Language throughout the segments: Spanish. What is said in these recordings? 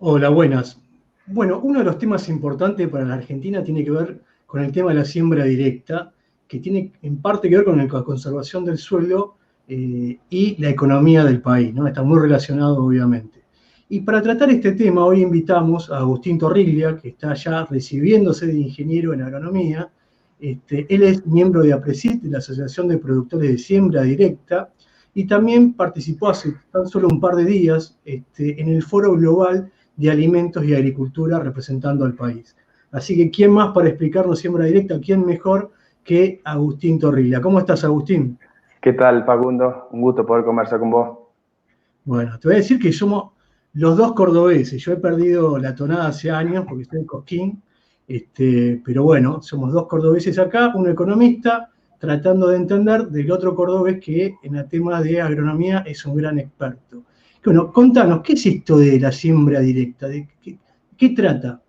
Hola, buenas. Bueno, uno de los temas importantes para la Argentina tiene que ver con el tema de la siembra directa, que tiene en parte que ver con la conservación del suelo y la economía del país, ¿no? Está muy relacionado, obviamente. Y para tratar este tema, hoy invitamos a Agustín Torriglia, que está ya recibiéndose de ingeniero en agronomía. Él es miembro de APRESID, de la Asociación de Productores de Siembra Directa, y también participó hace tan solo un par de días en el Foro Global de Alimentos y Agricultura representando al país. Así que, ¿quién más para explicarnos siembra directa? ¿Quién mejor que Agustín Torriglia? ¿Cómo estás, Agustín? ¿Qué tal, Facundo? Un gusto poder conversar con vos. Bueno, te voy a decir que somos los dos cordobeses. Yo he perdido la tonada hace años porque estoy en Cosquín, pero bueno, somos dos cordobeses acá, un economista tratando de entender del otro cordobés que en el tema de agronomía es un gran experto. Bueno, contanos, ¿qué es esto de la siembra directa? ¿De qué trata?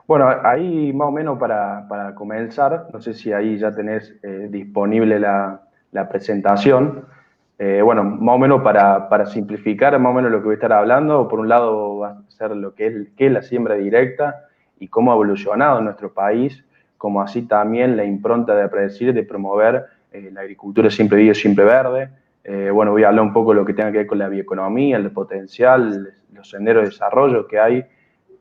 Bueno, ahí más o menos para comenzar, no sé si ahí ya tenés disponible la presentación. Bueno, más o menos para simplificar más o menos lo que voy a estar hablando, por un lado va a ser lo que es la siembra directa y cómo ha evolucionado en nuestro país, como así también la impronta de predecir, de promover la agricultura siempre viva, siempre verde. Bueno, voy a hablar un poco de lo que tenga que ver con la bioeconomía, el potencial, los senderos de desarrollo que hay,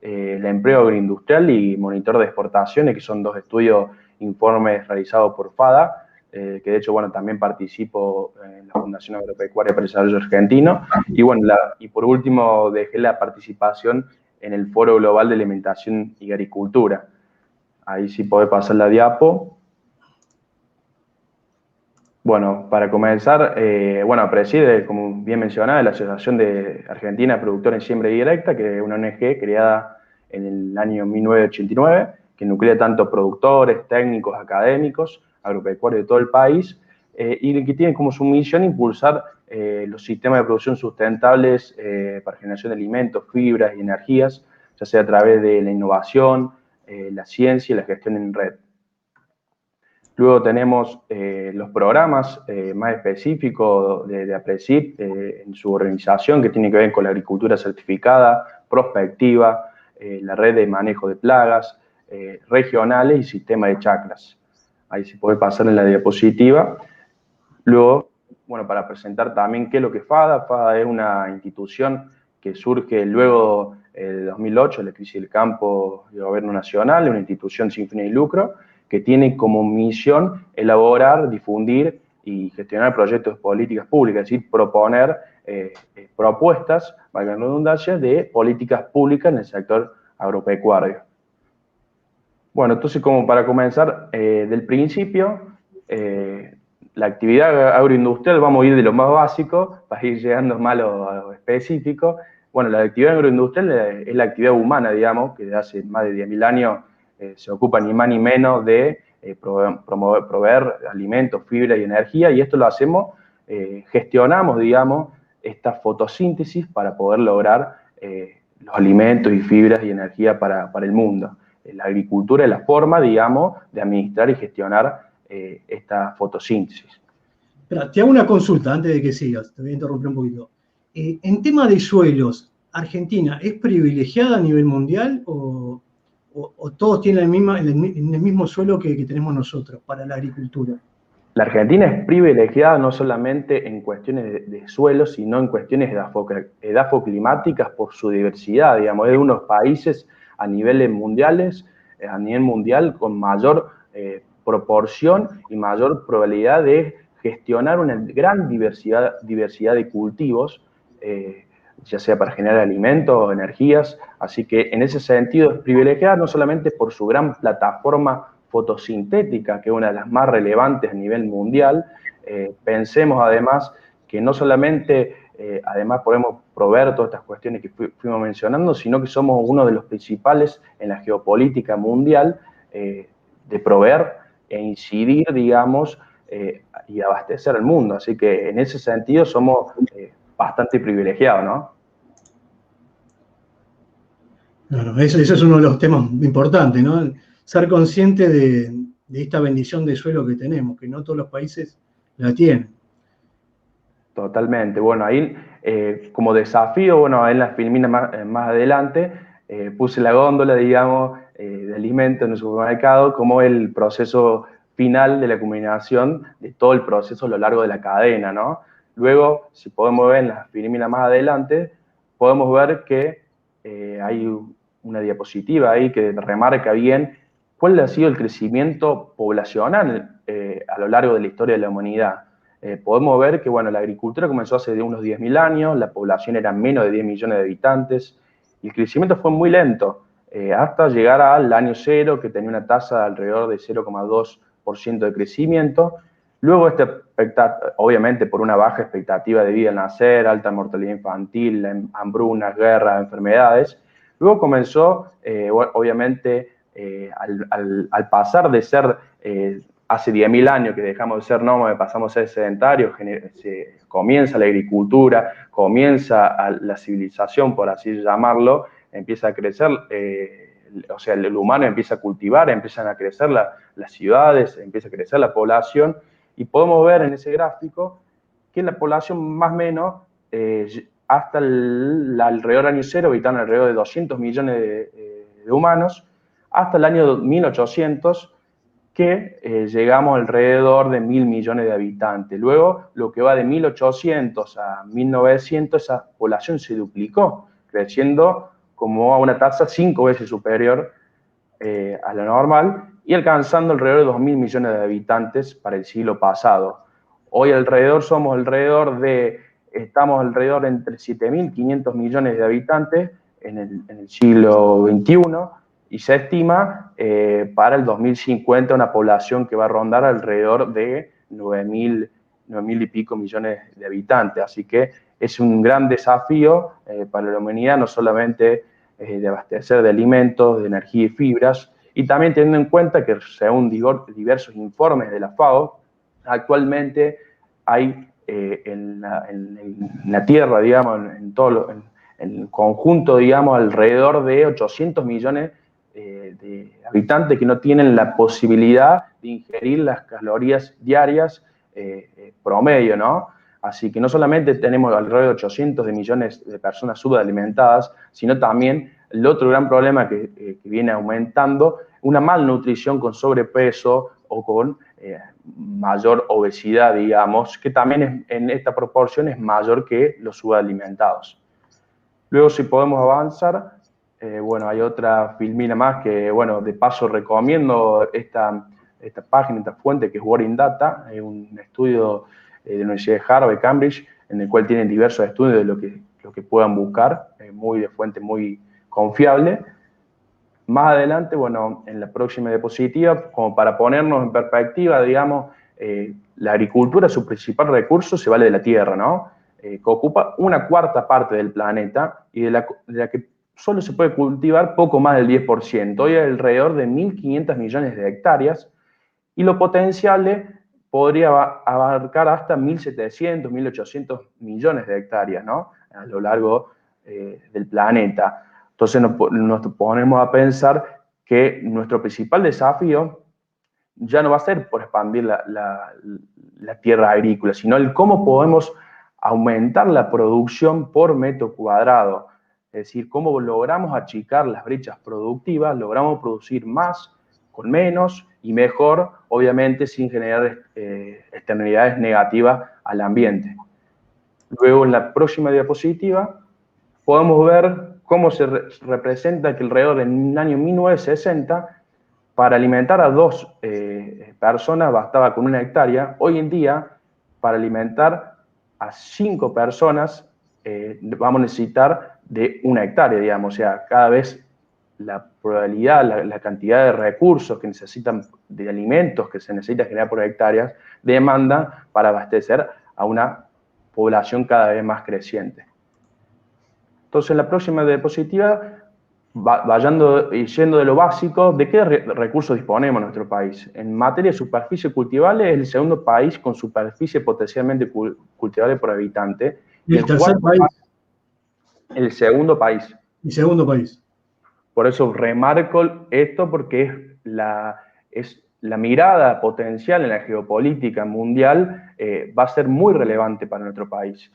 el empleo agroindustrial y monitor de exportaciones, que son dos estudios, informes realizados por FADA, que de hecho, bueno, también participo en la Fundación Agropecuaria para el Desarrollo Argentino. Y bueno, y por último, dejé la participación en el Foro Global de Alimentación y Agricultura. Ahí sí podés pasar la diapo. Bueno, para comenzar, bueno, preside, como bien mencionaba, la Asociación de Argentina de Productores en Siembra Directa, que es una ONG creada en el año 1989, que nuclea tanto productores, técnicos, académicos, agropecuarios de todo el país, y que tiene como su misión impulsar los sistemas de producción sustentables para generación de alimentos, fibras y energías, ya sea a través de la innovación, la ciencia y la gestión en red. Luego tenemos los programas más específicos de APRESID en su organización, que tiene que ver con la agricultura certificada, prospectiva, la red de manejo de plagas, regionales y sistema de chacras. Ahí se puede pasar en la diapositiva. Luego, bueno, para presentar también qué es lo que es FADA. FADA es una institución que surge luego de 2008, la crisis del campo y el gobierno nacional, es una institución sin fines de lucro, que tiene como misión elaborar, difundir y gestionar proyectos de políticas públicas, es decir, proponer propuestas, valga la redundancia, de políticas públicas en el sector agropecuario. Bueno, entonces como para comenzar del principio, la actividad agroindustrial, vamos a ir de lo más básico para ir llegando más a lo específico. Bueno, la actividad agroindustrial es la actividad humana, digamos, que desde hace más de 10.000 años se ocupa ni más ni menos de proveer alimentos, fibra y energía, y esto lo hacemos, gestionamos, digamos, esta fotosíntesis para poder lograr los alimentos y fibras y energía para el mundo. La agricultura es la forma, digamos, de administrar y gestionar esta fotosíntesis. Espera, te hago una consulta antes de que sigas, te voy a interrumpir un poquito. En tema de suelos, ¿Argentina es privilegiada a nivel mundial o todos tienen el mismo suelo que tenemos nosotros para la agricultura? La Argentina es privilegiada no solamente en cuestiones de suelo, sino en cuestiones edafoclimáticas por su diversidad, digamos, es de unos países a niveles mundiales, a nivel mundial, con mayor proporción y mayor probabilidad de gestionar una gran diversidad de cultivos, ya sea para generar alimentos o energías, así que en ese sentido es privilegiada no solamente por su gran plataforma fotosintética, que es una de las más relevantes a nivel mundial. Pensemos además que no solamente además podemos proveer todas estas cuestiones que fuimos mencionando, sino que somos uno de los principales en la geopolítica mundial de proveer e incidir, digamos, y abastecer al mundo. Así que en ese sentido somos bastante privilegiados, ¿no? Bueno, eso es uno de los temas importantes, ¿no? Ser consciente de esta bendición de suelo que tenemos, que no todos los países la tienen. Totalmente. Bueno, ahí como desafío, bueno, en la filmina más adelante, puse la góndola, digamos, de alimentos en el supermercado como el proceso final de la combinación de todo el proceso a lo largo de la cadena, ¿no? Luego, si podemos ver en la filmina más adelante, podemos ver que hay una diapositiva ahí que remarca bien cuál ha sido el crecimiento poblacional a lo largo de la historia de la humanidad. Podemos ver que, bueno, la agricultura comenzó hace de unos 10.000 años, la población era menos de 10 millones de habitantes, y el crecimiento fue muy lento, hasta llegar al año cero, que tenía una tasa de alrededor de 0,2% de crecimiento. Luego, obviamente, por una baja expectativa de vida al nacer, alta mortalidad infantil, hambrunas, guerras, enfermedades. Luego comenzó, obviamente, al pasar de ser hace 10.000 años que dejamos de ser nómadas, pasamos a ser sedentarios, comienza la agricultura, comienza la civilización, por así llamarlo, empieza a crecer, o sea, el humano empieza a cultivar, empiezan a crecer las ciudades, empieza a crecer la población, y podemos ver en ese gráfico que la población más o menos, hasta alrededor del año cero, habitan alrededor de 200 millones de humanos, hasta el año 1800, que llegamos alrededor de 1.000 millones de habitantes. Luego, lo que va de 1800 a 1900, esa población se duplicó, creciendo como a una tasa 5 veces superior a la normal y alcanzando alrededor de 2.000 millones de habitantes para el siglo pasado. Hoy estamos alrededor entre 7.500 millones de habitantes en el siglo XXI, y se estima para el 2050 una población que va a rondar alrededor de 9.000 y pico millones de habitantes. Así que es un gran desafío para la humanidad, no solamente de abastecer de alimentos, de energía y fibras, y también teniendo en cuenta que, según diversos informes de la FAO, actualmente hay en la Tierra, digamos, en el conjunto, digamos, alrededor de 800 millones de habitantes que no tienen la posibilidad de ingerir las calorías diarias promedio, ¿no? Así que no solamente tenemos alrededor de 800 millones de personas subalimentadas, sino también el otro gran problema que viene aumentando, una malnutrición con sobrepeso o con mayor obesidad, digamos, que también en esta proporción es mayor que los subalimentados. Luego, si podemos avanzar, bueno, hay otra filmina más que, bueno, de paso recomiendo esta página, esta fuente, que es World in Data, es un estudio de la Universidad de Harvard, Cambridge, en el cual tienen diversos estudios de lo que puedan buscar, muy de fuente muy confiable. Más adelante, bueno, en la próxima diapositiva, como para ponernos en perspectiva, digamos, la agricultura, su principal recurso se vale de la tierra, ¿no? Que ocupa una cuarta parte del planeta y de la que solo se puede cultivar poco más del 10%. Hoy hay alrededor de 1.500 millones de hectáreas y lo potencial podría abarcar hasta 1.700, 1.800 millones de hectáreas, ¿no? A lo largo del planeta. Entonces nos ponemos a pensar que nuestro principal desafío ya no va a ser por expandir la tierra agrícola, sino el cómo podemos aumentar la producción por metro cuadrado. Es decir, cómo logramos achicar las brechas productivas, logramos producir más con menos y mejor, obviamente sin generar externalidades negativas al ambiente. Luego, en la próxima diapositiva, podemos ver cómo se representa que alrededor en el año 1960, para alimentar a 2 personas bastaba con 1 hectárea. Hoy en día, para alimentar a 5 personas, vamos a necesitar de 1 hectárea, digamos. O sea, cada vez la probabilidad, la cantidad de recursos que necesitan, de alimentos que se necesita generar por hectáreas, demanda para abastecer a una población cada vez más creciente. Entonces, en la próxima diapositiva, yendo de lo básico, ¿de qué recursos disponemos en nuestro país? En materia de superficie cultivable, es el segundo país con superficie potencialmente cultivable por habitante. ¿Y el tercer país? El segundo país. El segundo país. Por eso remarco esto, porque es la mirada potencial en la geopolítica mundial va a ser muy relevante para nuestro país.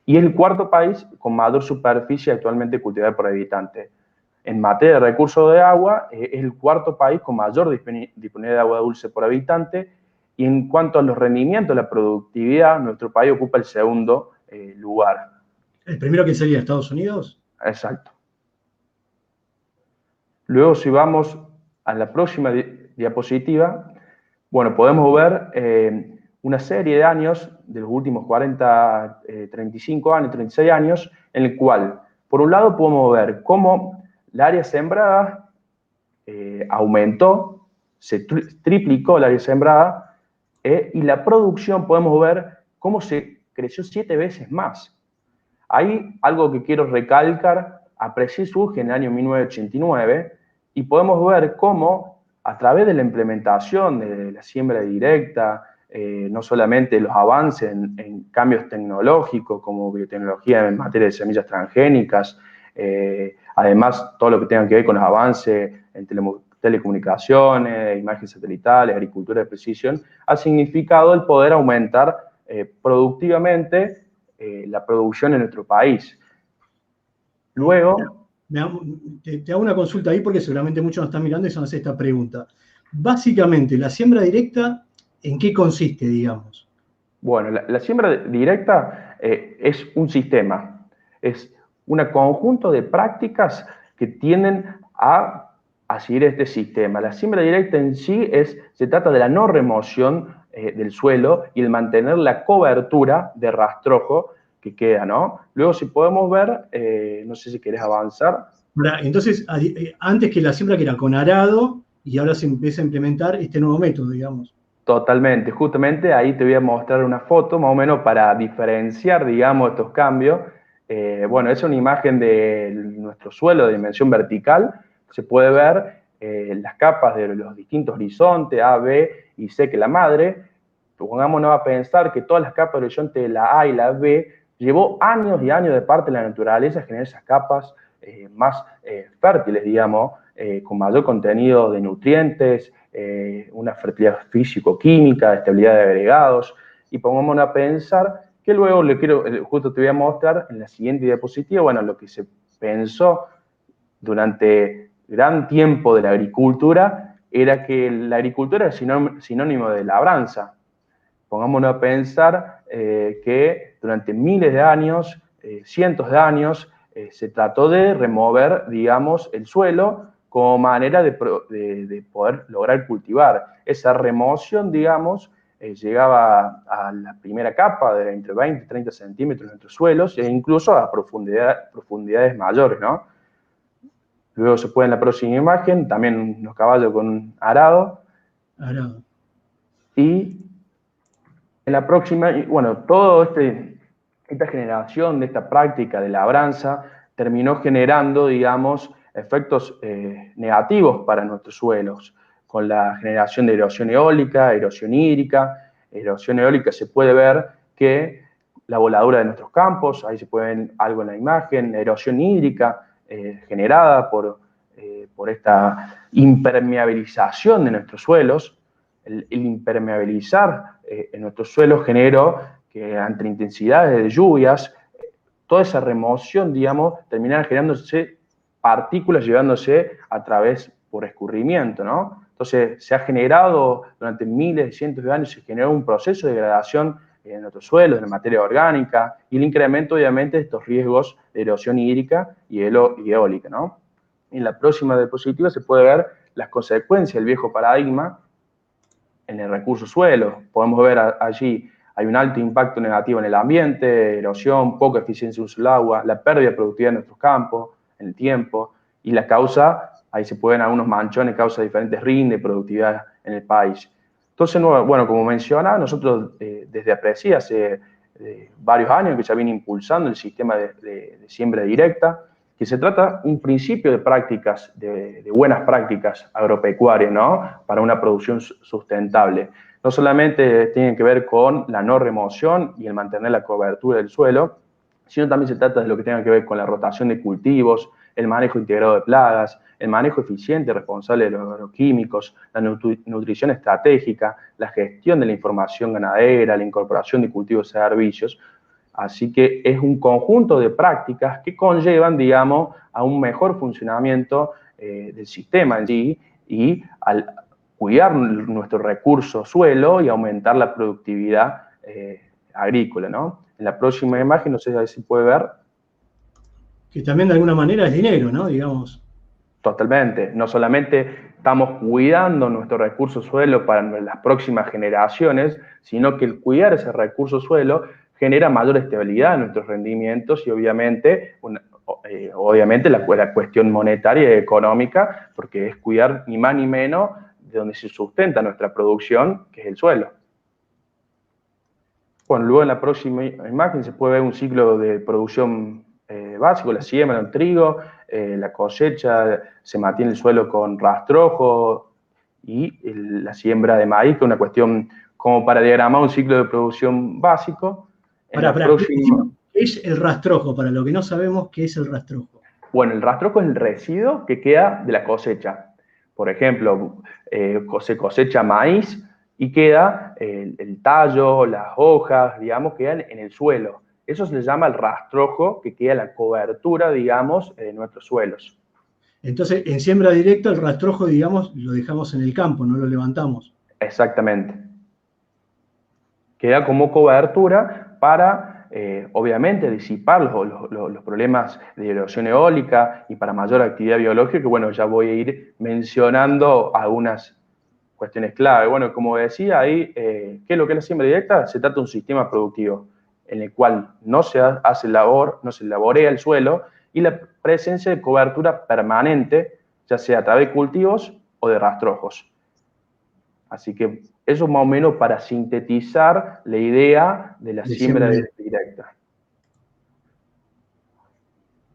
Y es el cuarto país con mayor superficie actualmente cultivada por habitante. En materia de recursos de agua, es el cuarto país con mayor disponibilidad de agua dulce por habitante. Y en cuanto a los rendimientos, la productividad, nuestro país ocupa el segundo lugar. ¿El primero que sería Estados Unidos? Exacto. Luego, si vamos a la próxima diapositiva, bueno, podemos ver una serie de años, de los últimos 40, 35 años, 36 años, en el cual, por un lado, podemos ver cómo la área sembrada aumentó, se triplicó la área sembrada, y la producción podemos ver cómo se creció 7 veces más. Hay algo que quiero recalcar, APRESID surge en el año 1989 y podemos ver cómo a través de la implementación de la siembra directa, no solamente los avances en cambios tecnológicos como biotecnología en materia de semillas transgénicas, además todo lo que tenga que ver con los avances en telecomunicaciones, imágenes satelitales, agricultura de precisión, ha significado el poder aumentar productivamente la producción en nuestro país. Luego... Te hago una consulta ahí porque seguramente muchos nos están mirando y se van a hacer esta pregunta. Básicamente, la siembra directa, ¿en qué consiste, digamos? Bueno, la siembra directa es un sistema, es un conjunto de prácticas que tienden a seguir este sistema. La siembra directa en sí se trata de la no remoción del suelo y el mantener la cobertura de rastrojo que queda, ¿no? Luego, si podemos ver, no sé si querés avanzar. Entonces, antes que la siembra que era con arado, y ahora se empieza a implementar este nuevo método, digamos. Totalmente, justamente ahí te voy a mostrar una foto más o menos para diferenciar, digamos, estos cambios. Bueno, es una imagen de nuestro suelo de dimensión vertical. Se puede ver las capas de los distintos horizontes, A, B y C que la madre. Pongámonos a pensar que todas las capas del horizonte de la A y la B llevó años y años de parte de la naturaleza a generar esas capas más fértiles, digamos, con mayor contenido de nutrientes, una fertilidad físico-química, estabilidad de agregados, y pongámonos a pensar que luego justo te voy a mostrar en la siguiente diapositiva, bueno, lo que se pensó durante gran tiempo de la agricultura era que la agricultura era sinónimo de labranza. Pongámonos a pensar que durante miles de años, cientos de años, se trató de remover, digamos, el suelo como manera de poder lograr cultivar. Esa remoción, digamos, llegaba a la primera capa de entre 20 y 30 centímetros de nuestros suelos e incluso a profundidades mayores, ¿no? Luego se puede en la próxima imagen, también unos caballos con un arado. Arado. Y en la próxima, bueno, toda esta generación de esta práctica de labranza terminó generando, digamos, efectos negativos para nuestros suelos, con la generación de erosión eólica, erosión hídrica. Erosión eólica se puede ver que la voladura de nuestros campos, ahí se puede ver algo en la imagen, erosión hídrica generada por esta impermeabilización de nuestros suelos. El impermeabilizar en nuestros suelos generó que ante intensidades de lluvias, toda esa remoción, digamos, terminara generándose partículas llevándose a través por escurrimiento, ¿no? Entonces, se ha generado durante miles y cientos de años, se generó un proceso de degradación en nuestros suelos, en materia orgánica, y el incremento, obviamente, de estos riesgos de erosión hídrica y eólica, ¿no? En la próxima diapositiva se puede ver las consecuencias del viejo paradigma en el recurso suelo. Podemos ver allí, hay un alto impacto negativo en el ambiente, erosión, poca eficiencia de uso del agua, la pérdida de productividad en nuestros campos, en el tiempo, y la causa, ahí se pueden algunos manchones, causa diferentes rindes de productividad en el país. Entonces, bueno, como mencionaba, nosotros desde APRESID hace varios años que ya viene impulsando el sistema de siembra directa, que se trata un principio de prácticas, de buenas prácticas agropecuarias, ¿no? Para una producción sustentable. No solamente tienen que ver con la no remoción y el mantener la cobertura del suelo, sino también se trata de lo que tenga que ver con la rotación de cultivos, el manejo integrado de plagas, el manejo eficiente y responsable de los agroquímicos, la nutrición estratégica, la gestión de la información ganadera, la incorporación de cultivos y servicios. Así que es un conjunto de prácticas que conllevan, digamos, a un mejor funcionamiento del sistema en sí y al cuidar nuestro recurso suelo y aumentar la productividad agrícola, ¿no? En la próxima imagen, no sé si se puede ver. Que también de alguna manera es dinero, ¿no? Digamos. Totalmente. No solamente estamos cuidando nuestro recurso suelo para las próximas generaciones, sino que el cuidar ese recurso suelo genera mayor estabilidad en nuestros rendimientos y obviamente, la cuestión monetaria y económica, porque es cuidar ni más ni menos de donde se sustenta nuestra producción, que es el suelo. Bueno, luego en la próxima imagen se puede ver un ciclo de producción básico, la siembra, el trigo, la cosecha, se mantiene el suelo con rastrojo y la siembra de maíz, que es una cuestión como para diagramar un ciclo de producción básico. En la próxima... ¿Qué es el rastrojo? Para lo que no sabemos, ¿qué es el rastrojo? Bueno, el rastrojo es el residuo que queda de la cosecha. Por ejemplo, se cosecha maíz y queda el tallo, las hojas, digamos, quedan en el suelo. Eso se le llama el rastrojo, que queda la cobertura, digamos, de nuestros suelos. Entonces, en siembra directa, el rastrojo, digamos, lo dejamos en el campo, no lo levantamos. Exactamente. Queda como cobertura para, obviamente, disipar los problemas de erosión eólica y para mayor actividad biológica, que bueno, ya voy a ir mencionando algunas cuestiones clave. Bueno, como decía ahí, ¿qué es lo que es la siembra directa? Se trata de un sistema productivo en el cual no se hace labor, no se laborea el suelo y la presencia de cobertura permanente, ya sea a través de cultivos o de rastrojos. Así que eso más o menos para sintetizar la idea de la siembra directa.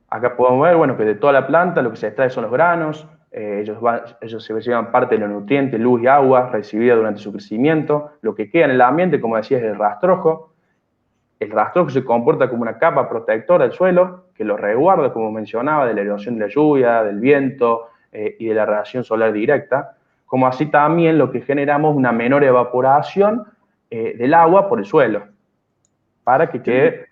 Acá podemos ver, bueno, que de toda la planta lo que se extrae son los granos, ellos se llevan parte de los nutrientes, luz y agua recibida durante su crecimiento. Lo que queda en el ambiente, como decía, es el rastrojo. El rastrojo se comporta como una capa protectora del suelo, que lo resguarda, como mencionaba, de la erosión de la lluvia, del viento y de la radiación solar directa. Como así también lo que generamos una menor evaporación del agua por el suelo, para que quede...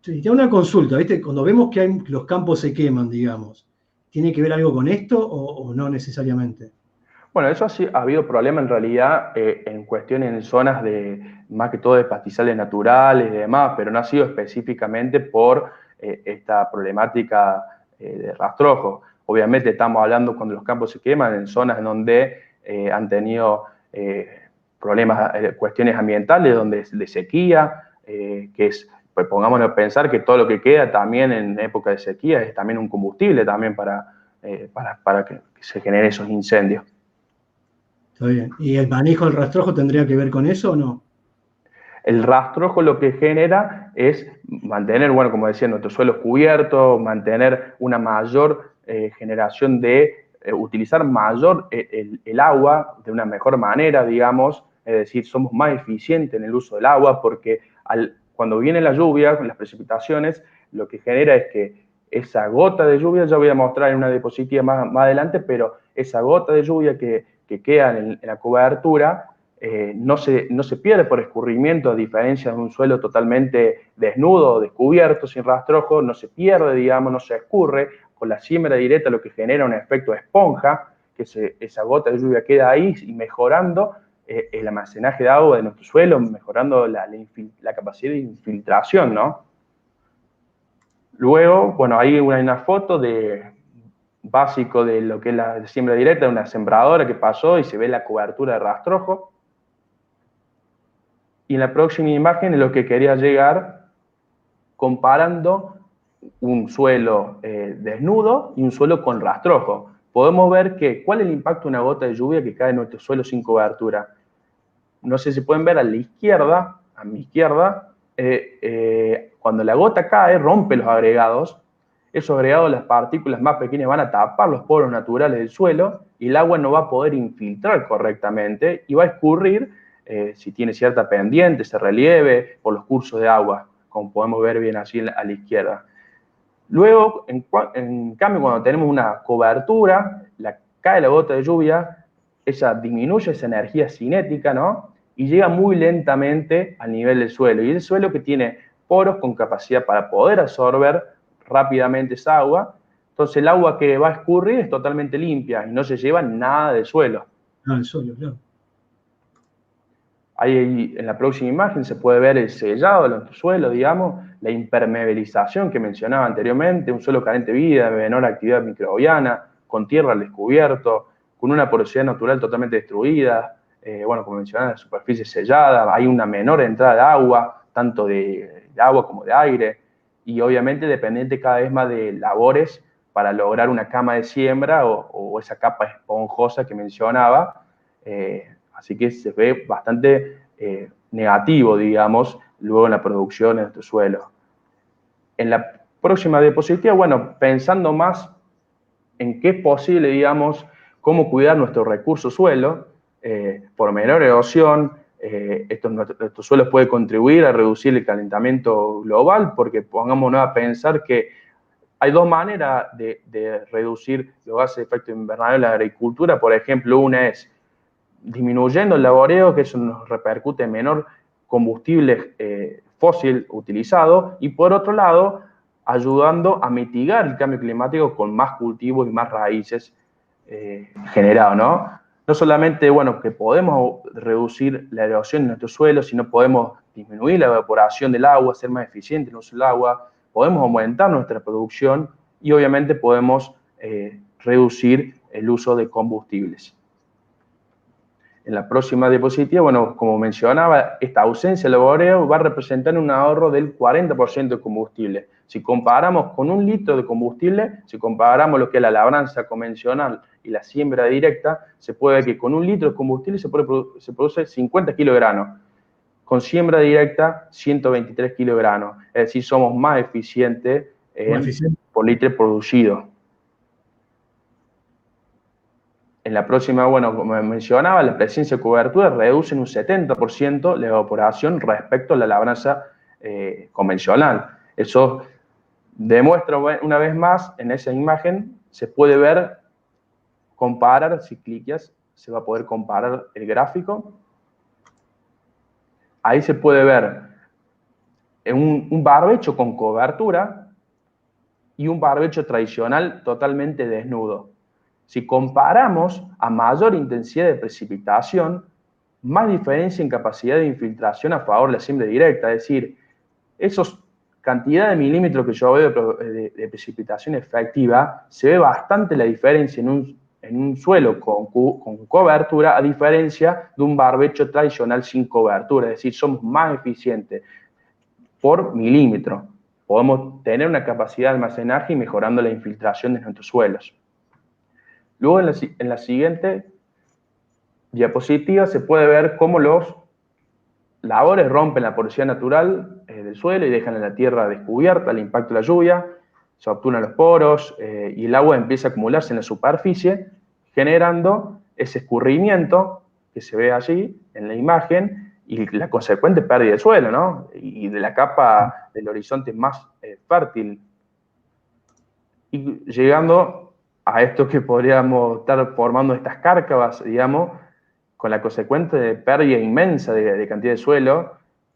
Sí, tengo una consulta, ¿viste? Cuando vemos que los campos se queman, digamos, ¿tiene que ver algo con esto o no necesariamente? Bueno, eso sí ha habido problema en realidad en cuestiones en zonas de, más que todo de pastizales naturales y demás, pero no ha sido específicamente por esta problemática de rastrojo. Obviamente estamos hablando cuando los campos se queman en zonas en donde han tenido problemas, cuestiones ambientales, donde de sequía, que es, pues pongámonos a pensar que todo lo que queda también en época de sequía es también un combustible también para que se generen esos incendios. Está bien. ¿Y el manejo del rastrojo tendría que ver con eso o no? El rastrojo lo que genera es mantener, bueno, como decía, nuestros suelos cubiertos, mantener una mayor generación de utilizar mayor el agua de una mejor manera, digamos, es decir, somos más eficientes en el uso del agua porque cuando viene la lluvia, con las precipitaciones, lo que genera es que esa gota de lluvia, ya voy a mostrar en una diapositiva más adelante, pero esa gota de lluvia que queda en la cobertura, no se pierde por escurrimiento, a diferencia de un suelo totalmente desnudo, descubierto, sin rastrojo, no se pierde, digamos, no se escurre. Con la siembra directa lo que genera un efecto esponja, que esa gota de lluvia queda ahí y mejorando el almacenaje de agua de nuestro suelo, mejorando la capacidad de infiltración, ¿no? Luego, bueno, hay una foto básico de lo que es la siembra directa, de una sembradora que pasó y se ve la cobertura de rastrojo. Y en la próxima imagen es lo que quería llegar comparando un suelo desnudo y un suelo con rastrojo. Podemos ver cuál es el impacto de una gota de lluvia que cae en nuestro suelo sin cobertura. No sé si pueden ver a la izquierda, a mi izquierda, cuando la gota cae, rompe los agregados. Esos agregados, las partículas más pequeñas van a tapar los poros naturales del suelo y el agua no va a poder infiltrar correctamente y va a escurrir si tiene cierta pendiente, ese relieve, por los cursos de agua. como podemos ver bien allí a la izquierda. Luego, en cambio, cuando tenemos una cobertura, cae la gota de lluvia, ella disminuye esa energía cinética, ¿no? Y llega muy lentamente al nivel del suelo. Y el suelo que tiene poros con capacidad para poder absorber rápidamente esa agua, entonces el agua que va a escurrir es totalmente limpia y no se lleva nada del suelo. Ah, el suelo, claro. Ahí en la próxima imagen se puede ver el sellado de los suelos, digamos, la impermeabilización que mencionaba anteriormente, un suelo carente de vida, de menor actividad microbiana, con tierra al descubierto, con una porosidad natural totalmente destruida, bueno, como mencionaba, la superficie sellada, hay una menor entrada de agua, tanto de agua como de aire, y obviamente dependiente cada vez más de labores para lograr una cama de siembra o esa capa esponjosa que mencionaba. Así que se ve bastante negativo, digamos, luego en la producción de nuestro suelo. En la próxima diapositiva, bueno, pensando más en qué es posible, digamos, cómo cuidar nuestro recurso suelo, por menor erosión, estos suelos pueden contribuir a reducir el calentamiento global, porque pongámonos a pensar que hay dos maneras de reducir los gases de efecto invernadero en la agricultura. Por ejemplo, una es disminuyendo el laboreo, que eso nos repercute en menor combustible fósil utilizado, y por otro lado, ayudando a mitigar el cambio climático con más cultivos y más raíces generados, ¿no? No solamente, bueno, que podemos reducir la erosión de nuestros suelos, sino podemos disminuir la evaporación del agua, ser más eficiente en el uso del agua, podemos aumentar nuestra producción y obviamente podemos reducir el uso de combustibles. En la próxima diapositiva, bueno, como mencionaba, esta ausencia de laboreo va a representar un ahorro del 40% de combustible. Si comparamos con 1 litro de combustible, si comparamos lo que es la labranza convencional y la siembra directa, se puede ver que con 1 litro de combustible se produce 50 kilos de grano. Con siembra directa, 123 kilos de grano. Es decir, somos más eficientes por litro producido. En la próxima, bueno, como mencionaba, la presencia de cobertura reduce en un 70% la evaporación respecto a la labranza convencional. Eso demuestra una vez más, en esa imagen, se puede ver, comparar, si clicas, se va a poder comparar el gráfico. Ahí se puede ver un barbecho con cobertura y un barbecho tradicional totalmente desnudo. Si comparamos a mayor intensidad de precipitación, más diferencia en capacidad de infiltración a favor de la siembra directa, es decir, esos cantidad de milímetros que yo veo de precipitación efectiva, se ve bastante la diferencia en un suelo con cobertura a diferencia de un barbecho tradicional sin cobertura, es decir, somos más eficientes por milímetro. Podemos tener una capacidad de almacenaje y mejorando la infiltración de nuestros suelos. Luego, en la siguiente diapositiva se puede ver cómo los labores rompen la porosidad natural del suelo y dejan en la tierra descubierta al impacto de la lluvia, se obturan los poros y el agua empieza a acumularse en la superficie, generando ese escurrimiento que se ve allí en la imagen y la consecuente pérdida de suelo, ¿no? Y de la capa del horizonte más fértil. Y llegando a esto que podríamos estar formando estas cárcavas, digamos, con la consecuente pérdida inmensa de cantidad de suelo,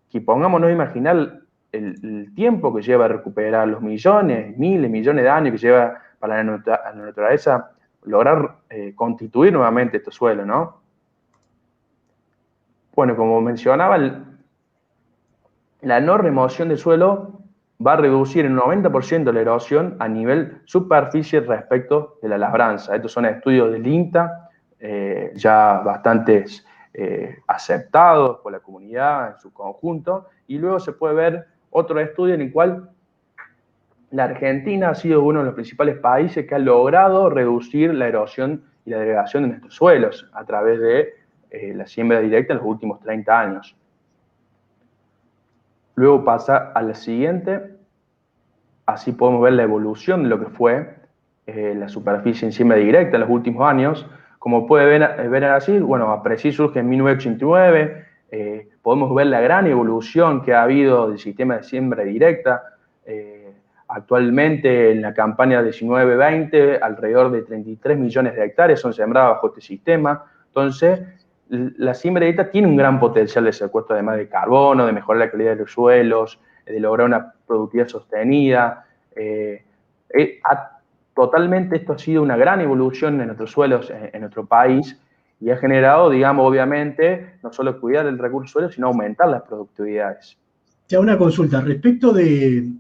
que pongámonos a imaginar el tiempo que lleva a recuperar los millones, miles, millones de años que lleva para la naturaleza lograr constituir nuevamente estos suelos, ¿no? Bueno, como mencionaba, la no remoción del suelo va a reducir en 90% la erosión a nivel superficie respecto de la labranza. Estos son estudios del INTA, ya bastantes aceptados por la comunidad en su conjunto, y luego se puede ver otro estudio en el cual la Argentina ha sido uno de los principales países que ha logrado reducir la erosión y la degradación de nuestros suelos a través de la siembra directa en los últimos 30 años. Luego pasa a la siguiente. Así podemos ver la evolución de lo que fue la superficie en siembra directa en los últimos años. Como puede ver así, bueno, Apreci surge en 1989, Podemos ver la gran evolución que ha habido del sistema de siembra directa. Actualmente, en la campaña 19-20, alrededor de 33 millones de hectáreas son sembradas bajo este sistema. Entonces, la siembra directa tiene un gran potencial de secuestro, además de carbono, de mejorar la calidad de los suelos, de lograr una productividad sostenida. Totalmente esto ha sido una gran evolución en nuestros suelos, en nuestro país, y ha generado, digamos, obviamente, no solo cuidar el recurso suelo, sino aumentar las productividades. Te hago una consulta. Respecto de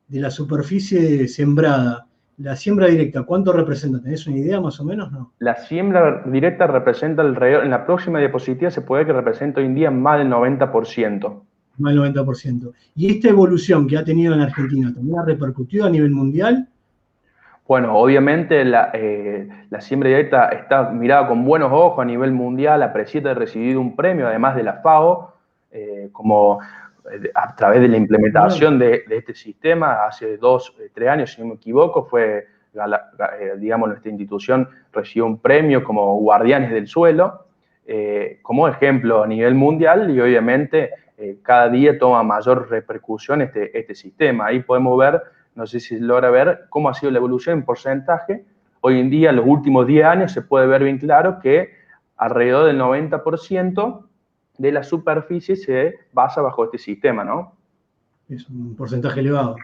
la superficie sembrada, la siembra directa, ¿cuánto representa? ¿Tenés una idea más o menos? No. La siembra directa representa alrededor, en la próxima diapositiva se puede ver que representa hoy en día más del 90%. Más del 90%. ¿Y esta evolución que ha tenido en Argentina también ha repercutido a nivel mundial? Bueno, obviamente la siembra directa está mirada con buenos ojos a nivel mundial. La Presieta ha recibido un premio, además de la FAO, a través de la implementación de este sistema. Hace 2, 3 años, si no me equivoco, digamos, nuestra institución recibió un premio como Guardianes del Suelo, como ejemplo a nivel mundial, y obviamente cada día toma mayor repercusión este sistema. Ahí podemos ver, no sé si se logra ver, cómo ha sido la evolución en porcentaje. Hoy en día, en los últimos 10 años, se puede ver bien claro que alrededor del 90% de la superficie se basa bajo este sistema, ¿no? Es un porcentaje elevado.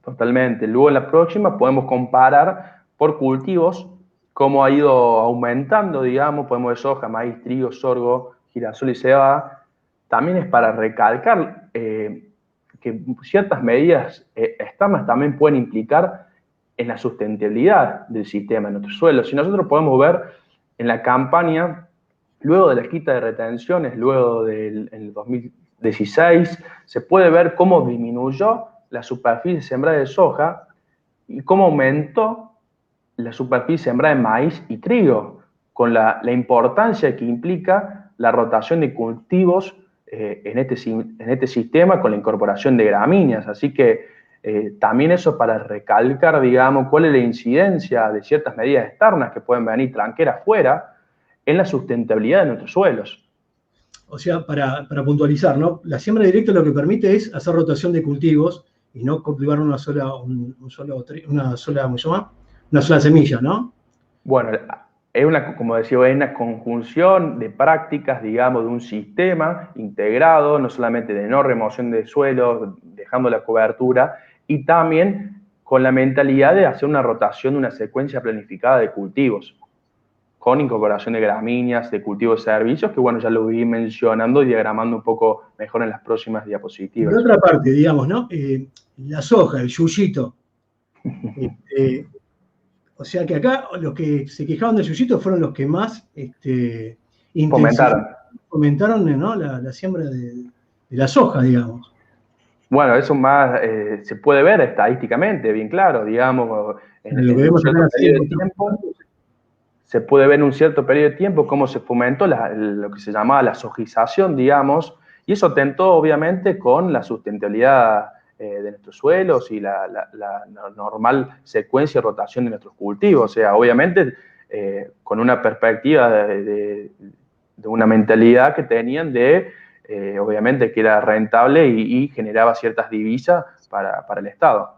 Totalmente. Luego, en la próxima, podemos comparar por cultivos cómo ha ido aumentando, digamos, podemos ver soja, maíz, trigo, sorgo, girasol y cebada. También es para recalcar que ciertas medidas externas también pueden implicar en la sustentabilidad del sistema, en nuestro suelo. Si nosotros podemos ver en la campaña, luego de la quita de retenciones, luego del 2016, se puede ver cómo disminuyó la superficie sembrada de soja y cómo aumentó la superficie sembrada de maíz y trigo, con la importancia que implica la rotación de cultivos en este sistema con la incorporación de gramíneas. Así que también eso para recalcar, digamos, cuál es la incidencia de ciertas medidas externas que pueden venir tranqueras fuera en la sustentabilidad de nuestros suelos. O sea, para puntualizar, ¿no? La siembra directa lo que permite es hacer rotación de cultivos y no cultivar una sola semilla, ¿no? Bueno, como decía, es una conjunción de prácticas, digamos, de un sistema integrado, no solamente de no remoción de suelo, dejando la cobertura, y también con la mentalidad de hacer una rotación de una secuencia planificada de cultivos, con incorporación de gramíneas, de cultivos de servicios, que bueno, ya lo vi mencionando y diagramando un poco mejor en las próximas diapositivas. Por otra parte, digamos, ¿no? La soja, el yuyito. O sea que acá los que se quejaban del yuyito fueron los que más fomentaron, ¿no? la siembra de la soja, digamos. Bueno, eso más se puede ver estadísticamente, bien claro, digamos, en un cierto periodo de tiempo. Se puede ver en un cierto periodo de tiempo cómo se fomentó lo que se llamaba la sojización, digamos, y eso atentó obviamente con la sustentabilidad de nuestros suelos y la normal secuencia y rotación de nuestros cultivos. O sea, obviamente con una perspectiva de una mentalidad que tenían obviamente, que era rentable y generaba ciertas divisas para el Estado.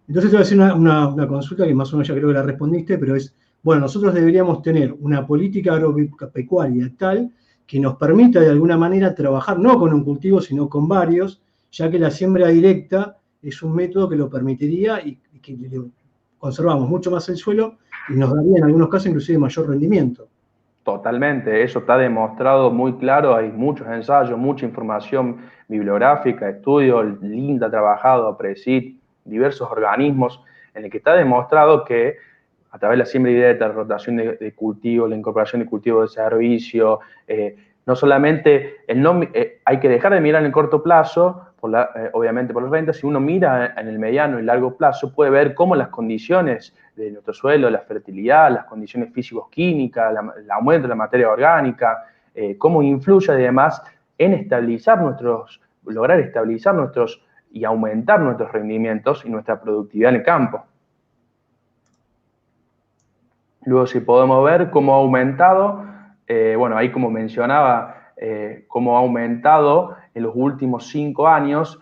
Entonces te voy a hacer una consulta que más o menos ya creo que la respondiste, pero es, bueno, nosotros deberíamos tener una política agropecuaria tal que nos permita de alguna manera trabajar no con un cultivo, sino con varios, ya que la siembra directa es un método que lo permitiría y que conservamos mucho más el suelo y nos daría en algunos casos inclusive mayor rendimiento. Totalmente, eso está demostrado muy claro, hay muchos ensayos, mucha información bibliográfica, estudios, Linda trabajado, PRESID, diversos organismos, en el que está demostrado que a través de la siembra directa, la rotación de cultivos, la incorporación de cultivos de servicio, no solamente hay que dejar de mirar en el corto plazo, obviamente por las rentas, si uno mira en el mediano y largo plazo, puede ver cómo las condiciones de nuestro suelo, la fertilidad, las condiciones físico-químicas, el aumento de la materia orgánica, cómo influye además en lograr estabilizar y aumentar nuestros rendimientos y nuestra productividad en el campo. Luego, si podemos ver cómo ha aumentado, bueno, ahí como mencionaba, cómo ha aumentado en los últimos 5 años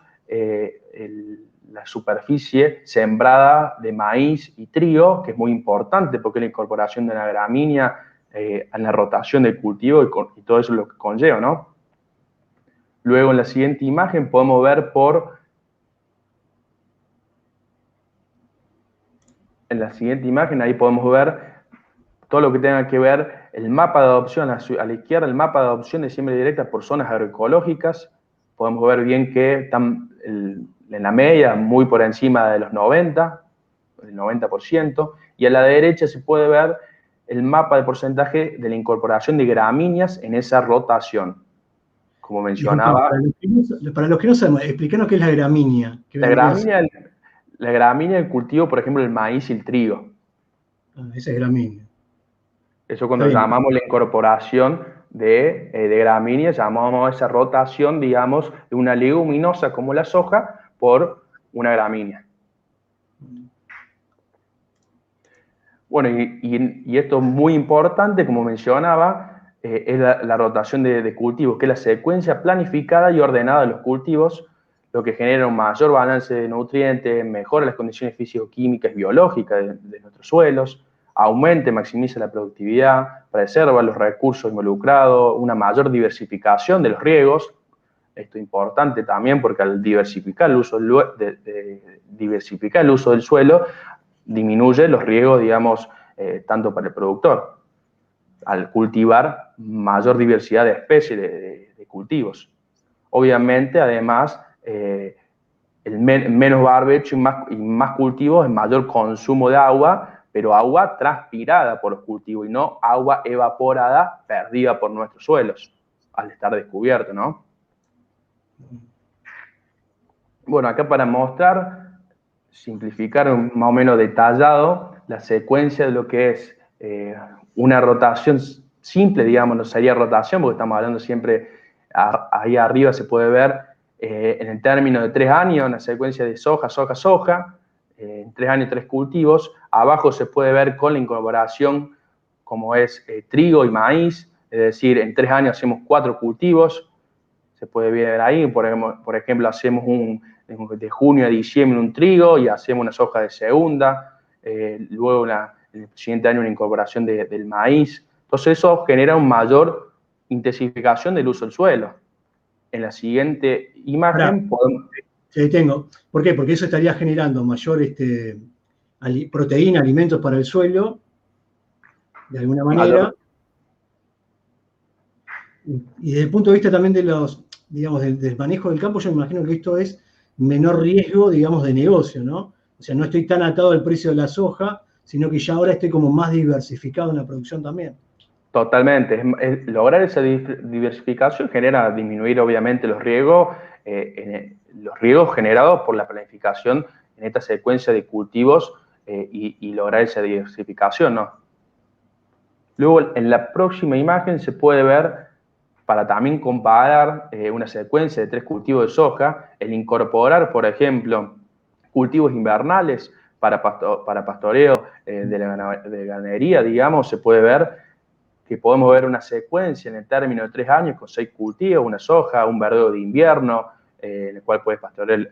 la superficie sembrada de maíz y trigo, que es muy importante porque es la incorporación de la gramínea en la rotación del cultivo y todo eso es lo que conlleva, ¿no? Luego en la siguiente imagen podemos ver en la siguiente imagen, ahí podemos ver todo lo que tenga que ver el mapa de adopción, a la izquierda el mapa de adopción de siembra directa por zonas agroecológicas. Podemos ver bien que están en la media muy por encima de los 90, el 90%, y a la derecha se puede ver el mapa de porcentaje de la incorporación de gramíneas en esa rotación. Como mencionaba. Para los que no sabemos, explícanos qué es la gramínea. La gramínea del cultivo, por ejemplo, el maíz y el trigo. Esa es gramínea. Eso cuando llamamos la incorporación de gramíneas, llamamos esa rotación, digamos, de una leguminosa como la soja por una gramínea. Bueno, y esto es muy importante, como mencionaba, es la rotación de cultivos, que es la secuencia planificada y ordenada de los cultivos, lo que genera un mayor balance de nutrientes, mejora las condiciones físico-químicas y biológicas de nuestros suelos, aumenta y maximiza la productividad, preserva los recursos involucrados, una mayor diversificación de los riegos. Esto es importante también porque al diversificar el uso del suelo, disminuye los riegos, digamos, tanto para el productor, al cultivar mayor diversidad de especies de cultivos. Obviamente, además, menos barbecho y más cultivos, es mayor consumo de agua, pero agua transpirada por los cultivos y no agua evaporada perdida por nuestros suelos al estar descubierto, ¿no? Bueno, acá para mostrar, simplificar más o menos detallado la secuencia de lo que es una rotación simple, digamos, no sería rotación porque estamos hablando siempre, ahí arriba se puede ver en el término de 3 años, una secuencia de soja, soja, soja, en 3 años 3 cultivos. Abajo se puede ver con la incorporación como es trigo y maíz, es decir, en 3 años hacemos 4 cultivos, se puede ver ahí, por ejemplo, hacemos de junio a diciembre un trigo y hacemos una soja de segunda, luego en el siguiente año una incorporación del maíz. Entonces eso genera una mayor intensificación del uso del suelo. En la siguiente imagen podemos... Sí, tengo. ¿Por qué? Porque eso estaría generando mayor proteína, alimentos para el suelo, de alguna manera. Y desde el punto de vista también de los, digamos, del manejo del campo, yo me imagino que esto es menor riesgo, digamos, de negocio, ¿no? O sea, no estoy tan atado al precio de la soja, sino que ya ahora estoy como más diversificado en la producción también. Totalmente. Lograr esa diversificación genera disminuir, obviamente, los riesgos generados por la planificación en esta secuencia de cultivos y lograr esa diversificación, ¿no? Luego, en la próxima imagen se puede ver, para también comparar una secuencia de 3 cultivos de soja, el incorporar, por ejemplo, cultivos invernales para pastoreo de ganadería, digamos, se puede ver que podemos ver una secuencia en el término de 3 años con 6 cultivos, una soja, un verdeo de invierno, en el cual puedes pastorear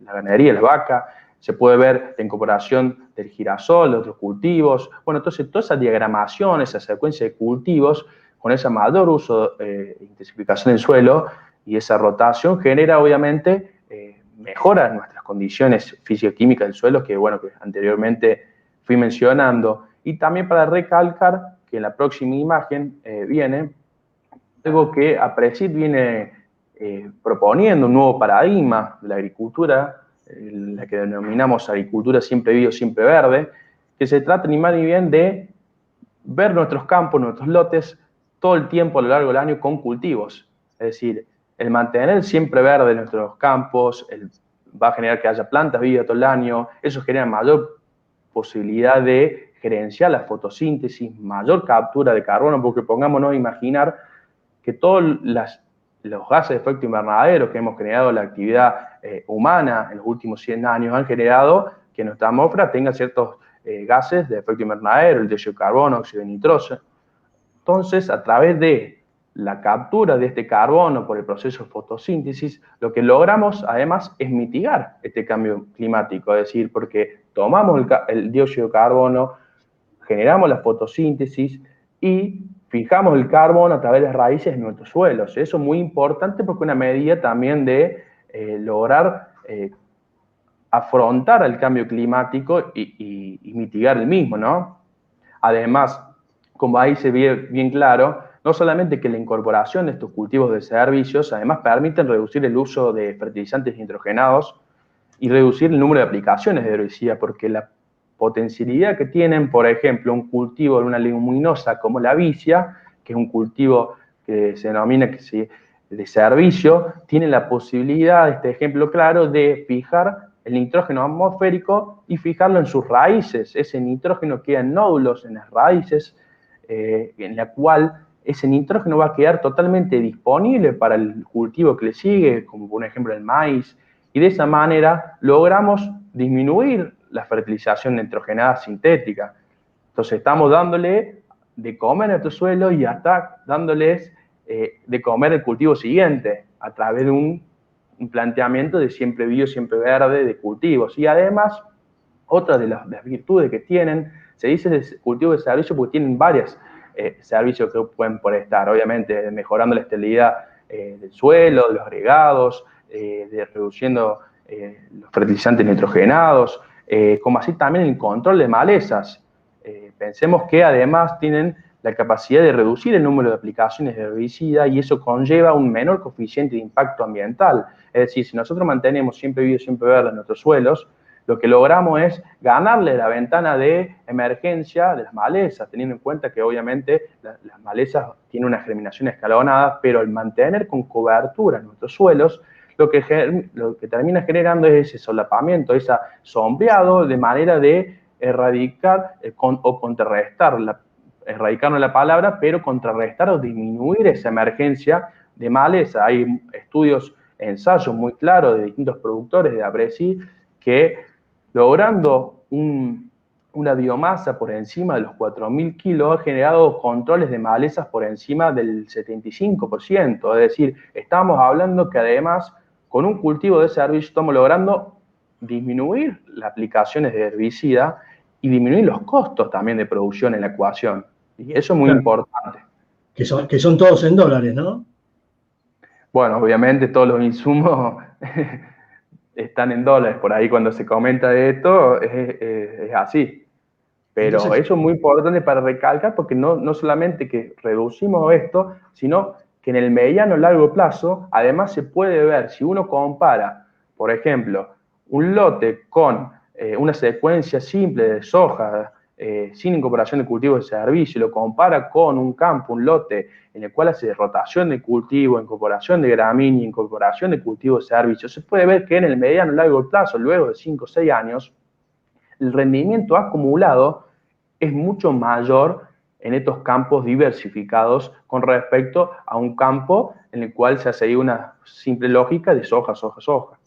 la ganadería, la vaca. Se puede ver la incorporación del girasol, de otros cultivos. Bueno, entonces toda esa diagramación, esa secuencia de cultivos, con ese mayor uso e intensificación del suelo y esa rotación genera, obviamente, mejora nuestras condiciones físico-químicas del suelo, que, bueno, que anteriormente fui mencionando. Y también para recalcar que en la próxima imagen viene algo que APRESID viene proponiendo, un nuevo paradigma de la agricultura, la que denominamos agricultura siempre vivo, siempre verde, que se trata ni más ni bien de ver nuestros campos, nuestros lotes, todo el tiempo a lo largo del año con cultivos. Es decir, el mantener siempre verde nuestros campos va a generar que haya plantas vivas todo el año, eso genera mayor posibilidad de gerenciar la fotosíntesis, mayor captura de carbono, porque pongámonos a imaginar que todos los gases de efecto invernadero que hemos generado la actividad humana en los últimos 100 años han generado que nuestra atmósfera tenga ciertos gases de efecto invernadero, el dióxido de carbono, óxido de nitroso. Entonces, a través de la captura de este carbono por el proceso de fotosíntesis, lo que logramos además es mitigar este cambio climático, es decir, porque tomamos el dióxido de carbono, generamos la fotosíntesis y fijamos el carbono a través de las raíces en nuestros suelos. Eso es muy importante porque es una medida también de lograr afrontar el cambio climático y mitigar el mismo, ¿no? Además, como ahí se ve bien claro, no solamente que la incorporación de estos cultivos de servicios, además permiten reducir el uso de fertilizantes nitrogenados y reducir el número de aplicaciones de herbicida, porque la potencialidad que tienen, por ejemplo, un cultivo de una leguminosa como la vicia, que es un cultivo que se denomina de servicio, tiene la posibilidad, este ejemplo claro, de fijar el nitrógeno atmosférico y fijarlo en sus raíces. Ese nitrógeno queda en nódulos en las raíces, en la cual ese nitrógeno va a quedar totalmente disponible para el cultivo que le sigue, como por ejemplo el maíz, y de esa manera logramos disminuir la fertilización nitrogenada sintética. Entonces estamos dándole de comer a nuestro suelo y hasta dándoles de comer el cultivo siguiente a través de un planteamiento de siempre bio, siempre verde de cultivos. Y además, otra de las virtudes que tienen, se dice de cultivo de servicio porque tienen varios servicios que pueden prestar, obviamente mejorando la estabilidad del suelo, de los agregados, de reduciendo los fertilizantes nitrogenados, como así también el control de malezas. Pensemos que además tienen la capacidad de reducir el número de aplicaciones de herbicida y eso conlleva un menor coeficiente de impacto ambiental. Es decir, si nosotros mantenemos siempre bio, siempre verde en nuestros suelos, lo que logramos es ganarle la ventana de emergencia de las malezas, teniendo en cuenta que obviamente las malezas tienen una germinación escalonada, pero al mantener con cobertura nuestros suelos, lo que termina generando es ese solapamiento, ese sombreado de manera de erradicar o contrarrestar, erradicar no es la palabra, pero contrarrestar o disminuir esa emergencia de maleza. Hay estudios, ensayos muy claros de distintos productores de APRESI que logrando una biomasa por encima de los 4.000 kilos, ha generado controles de malezas por encima del 75%. Es decir, estamos hablando que además, con un cultivo de servicio, estamos logrando disminuir las aplicaciones de herbicida y disminuir los costos también de producción en la ecuación. Y eso es muy importante. Que son todos en dólares, ¿no? Bueno, obviamente todos los insumos están en dólares. Por ahí cuando se comenta de esto es así. Pero Entonces, eso es muy importante para recalcar porque no solamente que reducimos esto, sino que en el mediano largo plazo, además se puede ver, si uno compara, por ejemplo, un lote con una secuencia simple de soja, sin incorporación de cultivos de servicio, y lo compara con un campo, un lote, en el cual hace rotación de cultivo, incorporación de gramínea, incorporación de cultivos de servicio, se puede ver que en el mediano largo plazo, luego de 5 o 6 años, el rendimiento acumulado es mucho mayor en estos campos diversificados con respecto a un campo en el cual se ha seguido una simple lógica de soja, soja, soja.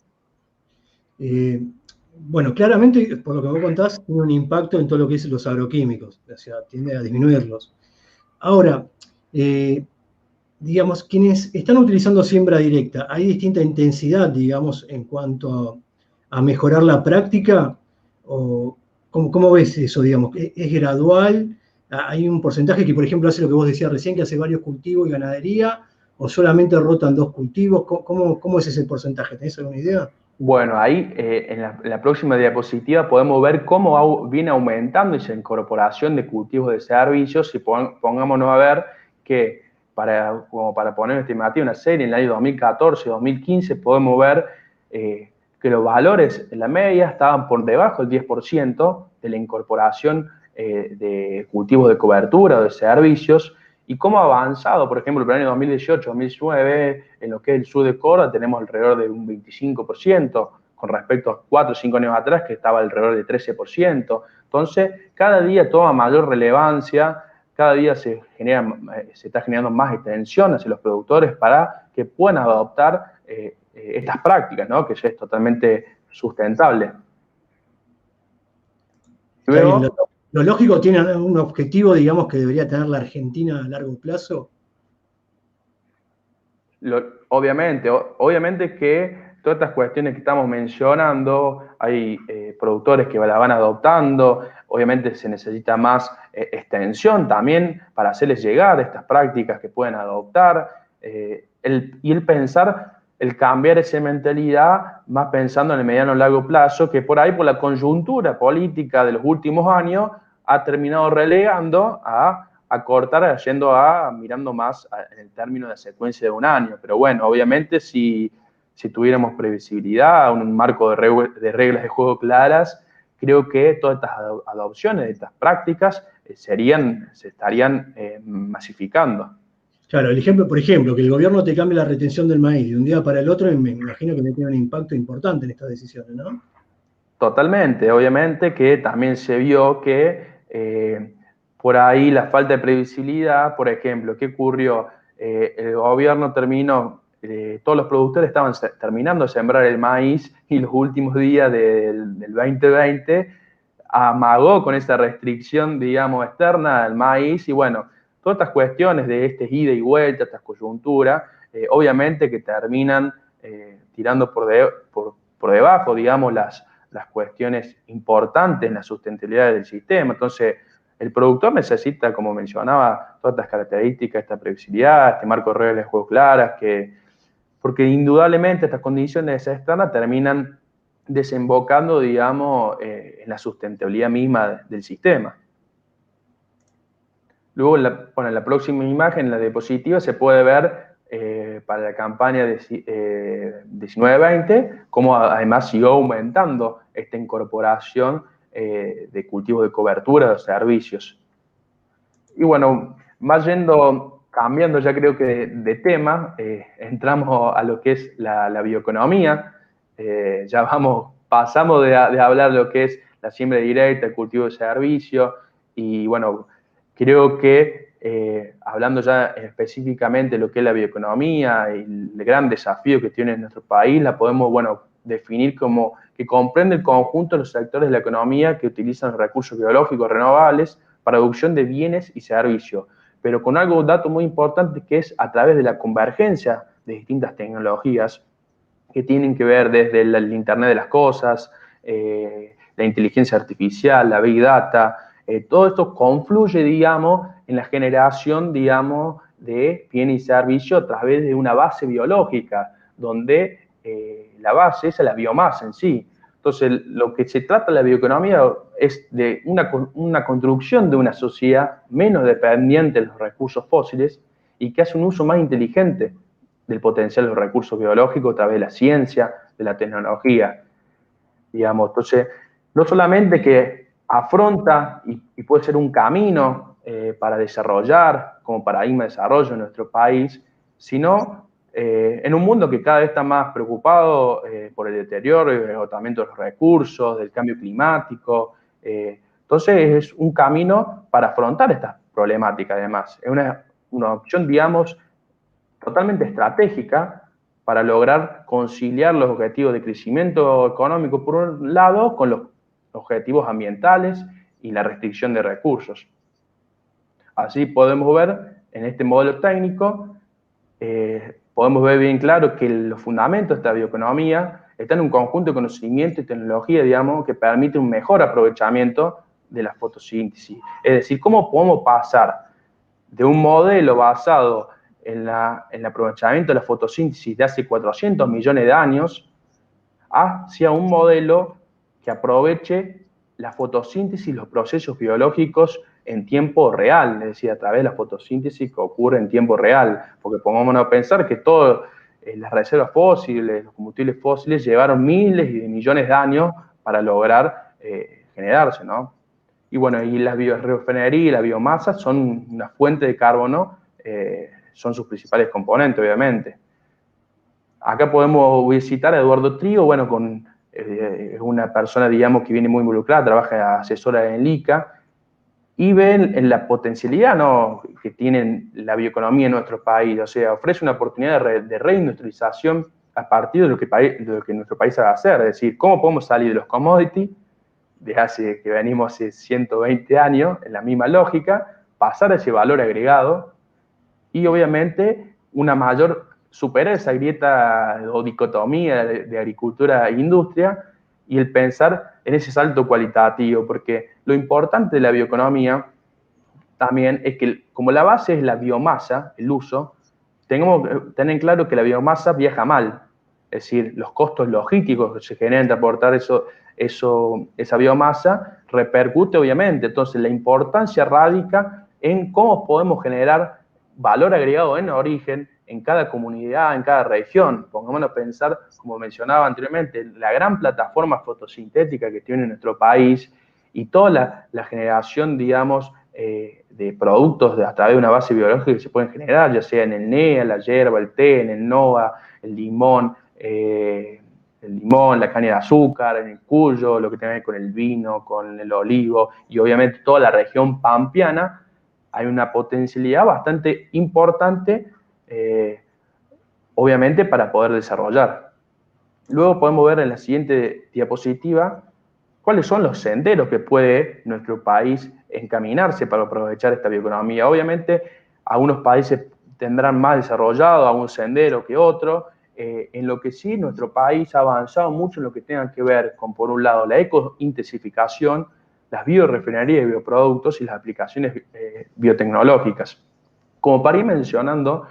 Bueno, claramente, por lo que vos contás, tiene un impacto en todo lo que es los agroquímicos, o sea, tiende a disminuirlos. Ahora, digamos, quienes están utilizando siembra directa, ¿hay distinta intensidad, digamos, en cuanto a mejorar la práctica? ¿O cómo ves eso, digamos? ¿Es gradual? ¿Hay un porcentaje que, por ejemplo, hace lo que vos decías recién, que hace varios cultivos y ganadería? ¿O solamente rotan 2 cultivos? ¿Cómo es ese porcentaje? ¿Tenés alguna idea? Bueno, ahí en la próxima diapositiva podemos ver cómo viene aumentando esa incorporación de cultivos de servicios y pongámonos a ver que como para poner estimativa una serie, en el año 2014-2015 podemos ver que los valores en la media estaban por debajo del 10% de la incorporación de cultivos de cobertura o de servicios y cómo ha avanzado, por ejemplo, para el año 2018-2019, en lo que es el sur de Córdoba, tenemos alrededor de un 25%, con respecto a 4 o 5 años atrás, que estaba alrededor de 13%. Entonces, cada día toma mayor relevancia, cada día se está generando más extensión hacia los productores para que puedan adoptar estas prácticas, ¿no? Que ya es totalmente sustentable. Luego, lo lógico tiene un objetivo, digamos, que debería tener la Argentina a largo plazo. Obviamente que todas estas cuestiones que estamos mencionando, hay productores que la van adoptando, obviamente se necesita más extensión también para hacerles llegar estas prácticas que pueden adoptar, y el pensar, el cambiar esa mentalidad, más pensando en el mediano y largo plazo, que por ahí por la coyuntura política de los últimos años ha terminado relegando a cortar, mirando más en el término de secuencia de un año. Pero bueno, obviamente si tuviéramos previsibilidad, un marco de reglas de juego claras, creo que todas estas adopciones, estas prácticas, se estarían masificando. Claro, el ejemplo, por ejemplo, que el gobierno te cambie la retención del maíz de un día para el otro, me imagino que tiene un impacto importante en estas decisiones, ¿no? Totalmente, obviamente que también se vio que por ahí la falta de previsibilidad, por ejemplo, ¿qué ocurrió? El gobierno terminó, todos los productores estaban terminando de sembrar el maíz y los últimos días del 2020 amagó con esa restricción, digamos, externa al maíz y bueno, todas estas cuestiones de este ida y vuelta, estas coyunturas, obviamente que terminan tirando por debajo, digamos, las cuestiones importantes en la sustentabilidad del sistema. Entonces, el productor necesita, como mencionaba, todas estas características, esta previsibilidad, este marco de reglas de juego claras, porque indudablemente estas condiciones externas terminan desembocando, digamos, en la sustentabilidad misma del sistema. Luego, en la próxima imagen, en la diapositiva, se puede ver para la campaña de 19-20, cómo además siguió aumentando esta incorporación de cultivos de cobertura de servicios. Y bueno, cambiando ya creo que de tema, entramos a lo que es la bioeconomía. Pasamos de hablar de lo que es la siembra directa, el cultivo de servicio, y bueno, creo que hablando ya específicamente de lo que es la bioeconomía y el gran desafío que tiene nuestro país, la podemos, bueno, definir como que comprende el conjunto de los sectores de la economía que utilizan los recursos biológicos renovables para producción de bienes y servicios, pero con un dato muy importante que es a través de la convergencia de distintas tecnologías que tienen que ver desde el Internet de las Cosas, la inteligencia artificial, la Big Data, todo esto confluye, digamos, en la generación, digamos, de bienes y servicios a través de una base biológica, donde la base es la biomasa en sí. Entonces, lo que se trata de la bioeconomía es de una construcción de una sociedad menos dependiente de los recursos fósiles y que hace un uso más inteligente del potencial de los recursos biológicos a través de la ciencia, de la tecnología, digamos. Entonces, no solamente que afronta y puede ser un camino para desarrollar, como paradigma de desarrollo en nuestro país, sino en un mundo que cada vez está más preocupado por el deterioro y el agotamiento de los recursos, del cambio climático. Entonces, es un camino para afrontar estas problemáticas, además. Es una opción, digamos, totalmente estratégica para lograr conciliar los objetivos de crecimiento económico, por un lado, con los objetivos ambientales y la restricción de recursos. Así podemos ver en este modelo técnico, podemos ver bien claro que los fundamentos de esta bioeconomía están en un conjunto de conocimiento y tecnología, digamos, que permite un mejor aprovechamiento de la fotosíntesis. Es decir, cómo podemos pasar de un modelo basado en el aprovechamiento de la fotosíntesis de hace 400 millones de años hacia un modelo que aproveche la fotosíntesis y los procesos biológicos en tiempo real, es decir, a través de la fotosíntesis que ocurre en tiempo real, porque pongámonos a pensar que todas las reservas fósiles, los combustibles fósiles llevaron miles y millones de años para lograr generarse, ¿no? Y bueno, y la biorefinería y la biomasa son una fuente de carbono, son sus principales componentes, obviamente. Acá podemos visitar a Eduardo Trigo, bueno, es una persona, digamos, que viene muy involucrada, trabaja asesora en el ICA, y ven en la potencialidad, ¿no?, que tiene la bioeconomía en nuestro país. O sea, ofrece una oportunidad de reindustrialización a partir de lo que nuestro país va a hacer. Es decir, cómo podemos salir de los commodities, que venimos hace 120 años, en la misma lógica, pasar a ese valor agregado y obviamente una mayor superar esa grieta o dicotomía de agricultura e industria y el pensar en ese salto cualitativo, porque lo importante de la bioeconomía también es que como la base es la biomasa, el uso, tenemos que tener claro que la biomasa viaja mal, es decir, los costos logísticos que se generan de aportar esa biomasa repercute obviamente, entonces la importancia radica en cómo podemos generar valor agregado en origen en cada comunidad, en cada región. Pongámonos a pensar, como mencionaba anteriormente, la gran plataforma fotosintética que tiene nuestro país y toda la generación, digamos, de productos a través de una base biológica que se pueden generar, ya sea en el NEA, la hierba, el té, en el NOA, el limón, la caña de azúcar, en el cuyo, lo que tiene que ver con el vino, con el olivo y obviamente toda la región pampeana, hay una potencialidad bastante importante, obviamente, para poder desarrollar. Luego podemos ver en la siguiente diapositiva cuáles son los senderos que puede nuestro país encaminarse para aprovechar esta bioeconomía. Obviamente, algunos países tendrán más desarrollado algún sendero que otro, en lo que sí nuestro país ha avanzado mucho en lo que tenga que ver con, por un lado, la ecointensificación, las biorefinerías de bioproductos y las aplicaciones biotecnológicas. Como para ir mencionando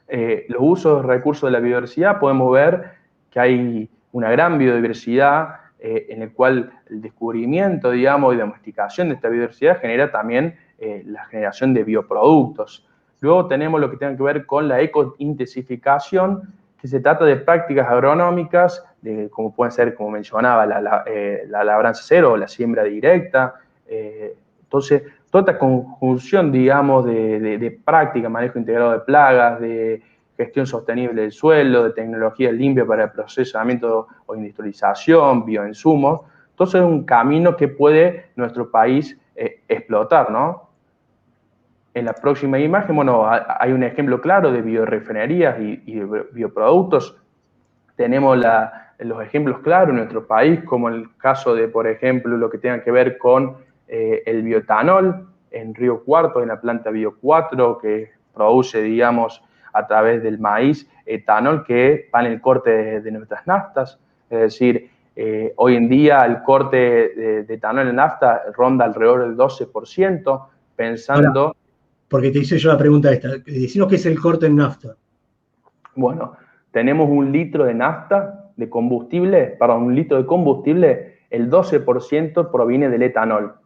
los usos de recursos de la biodiversidad, podemos ver que hay una gran biodiversidad en el cual el descubrimiento, digamos, y domesticación de esta biodiversidad genera también la generación de bioproductos. Luego tenemos lo que tiene que ver con la ecointensificación, que se trata de prácticas agronómicas, como pueden ser, como mencionaba, la labranza cero o la siembra directa. Entonces, toda esta conjunción, digamos, de práctica, manejo integrado de plagas, de gestión sostenible del suelo, de tecnología limpia para el procesamiento o industrialización, bioinsumos. Entonces es un camino que puede nuestro país explotar, ¿no? En la próxima imagen, bueno, hay un ejemplo claro de biorefinerías y bioproductos. Tenemos los ejemplos claros en nuestro país, como el caso de, por ejemplo, lo que tenga que ver con el bioetanol en Río Cuarto, en la planta Bio 4, que produce, digamos, a través del maíz, etanol que va en el corte de nuestras naftas. Es decir, hoy en día el corte de etanol en nafta ronda alrededor del 12%, pensando... Ahora, porque te hice yo la pregunta esta, decinos qué es el corte en nafta. Bueno, tenemos un litro de nafta, de combustible, para un litro de combustible, el 12% proviene del etanol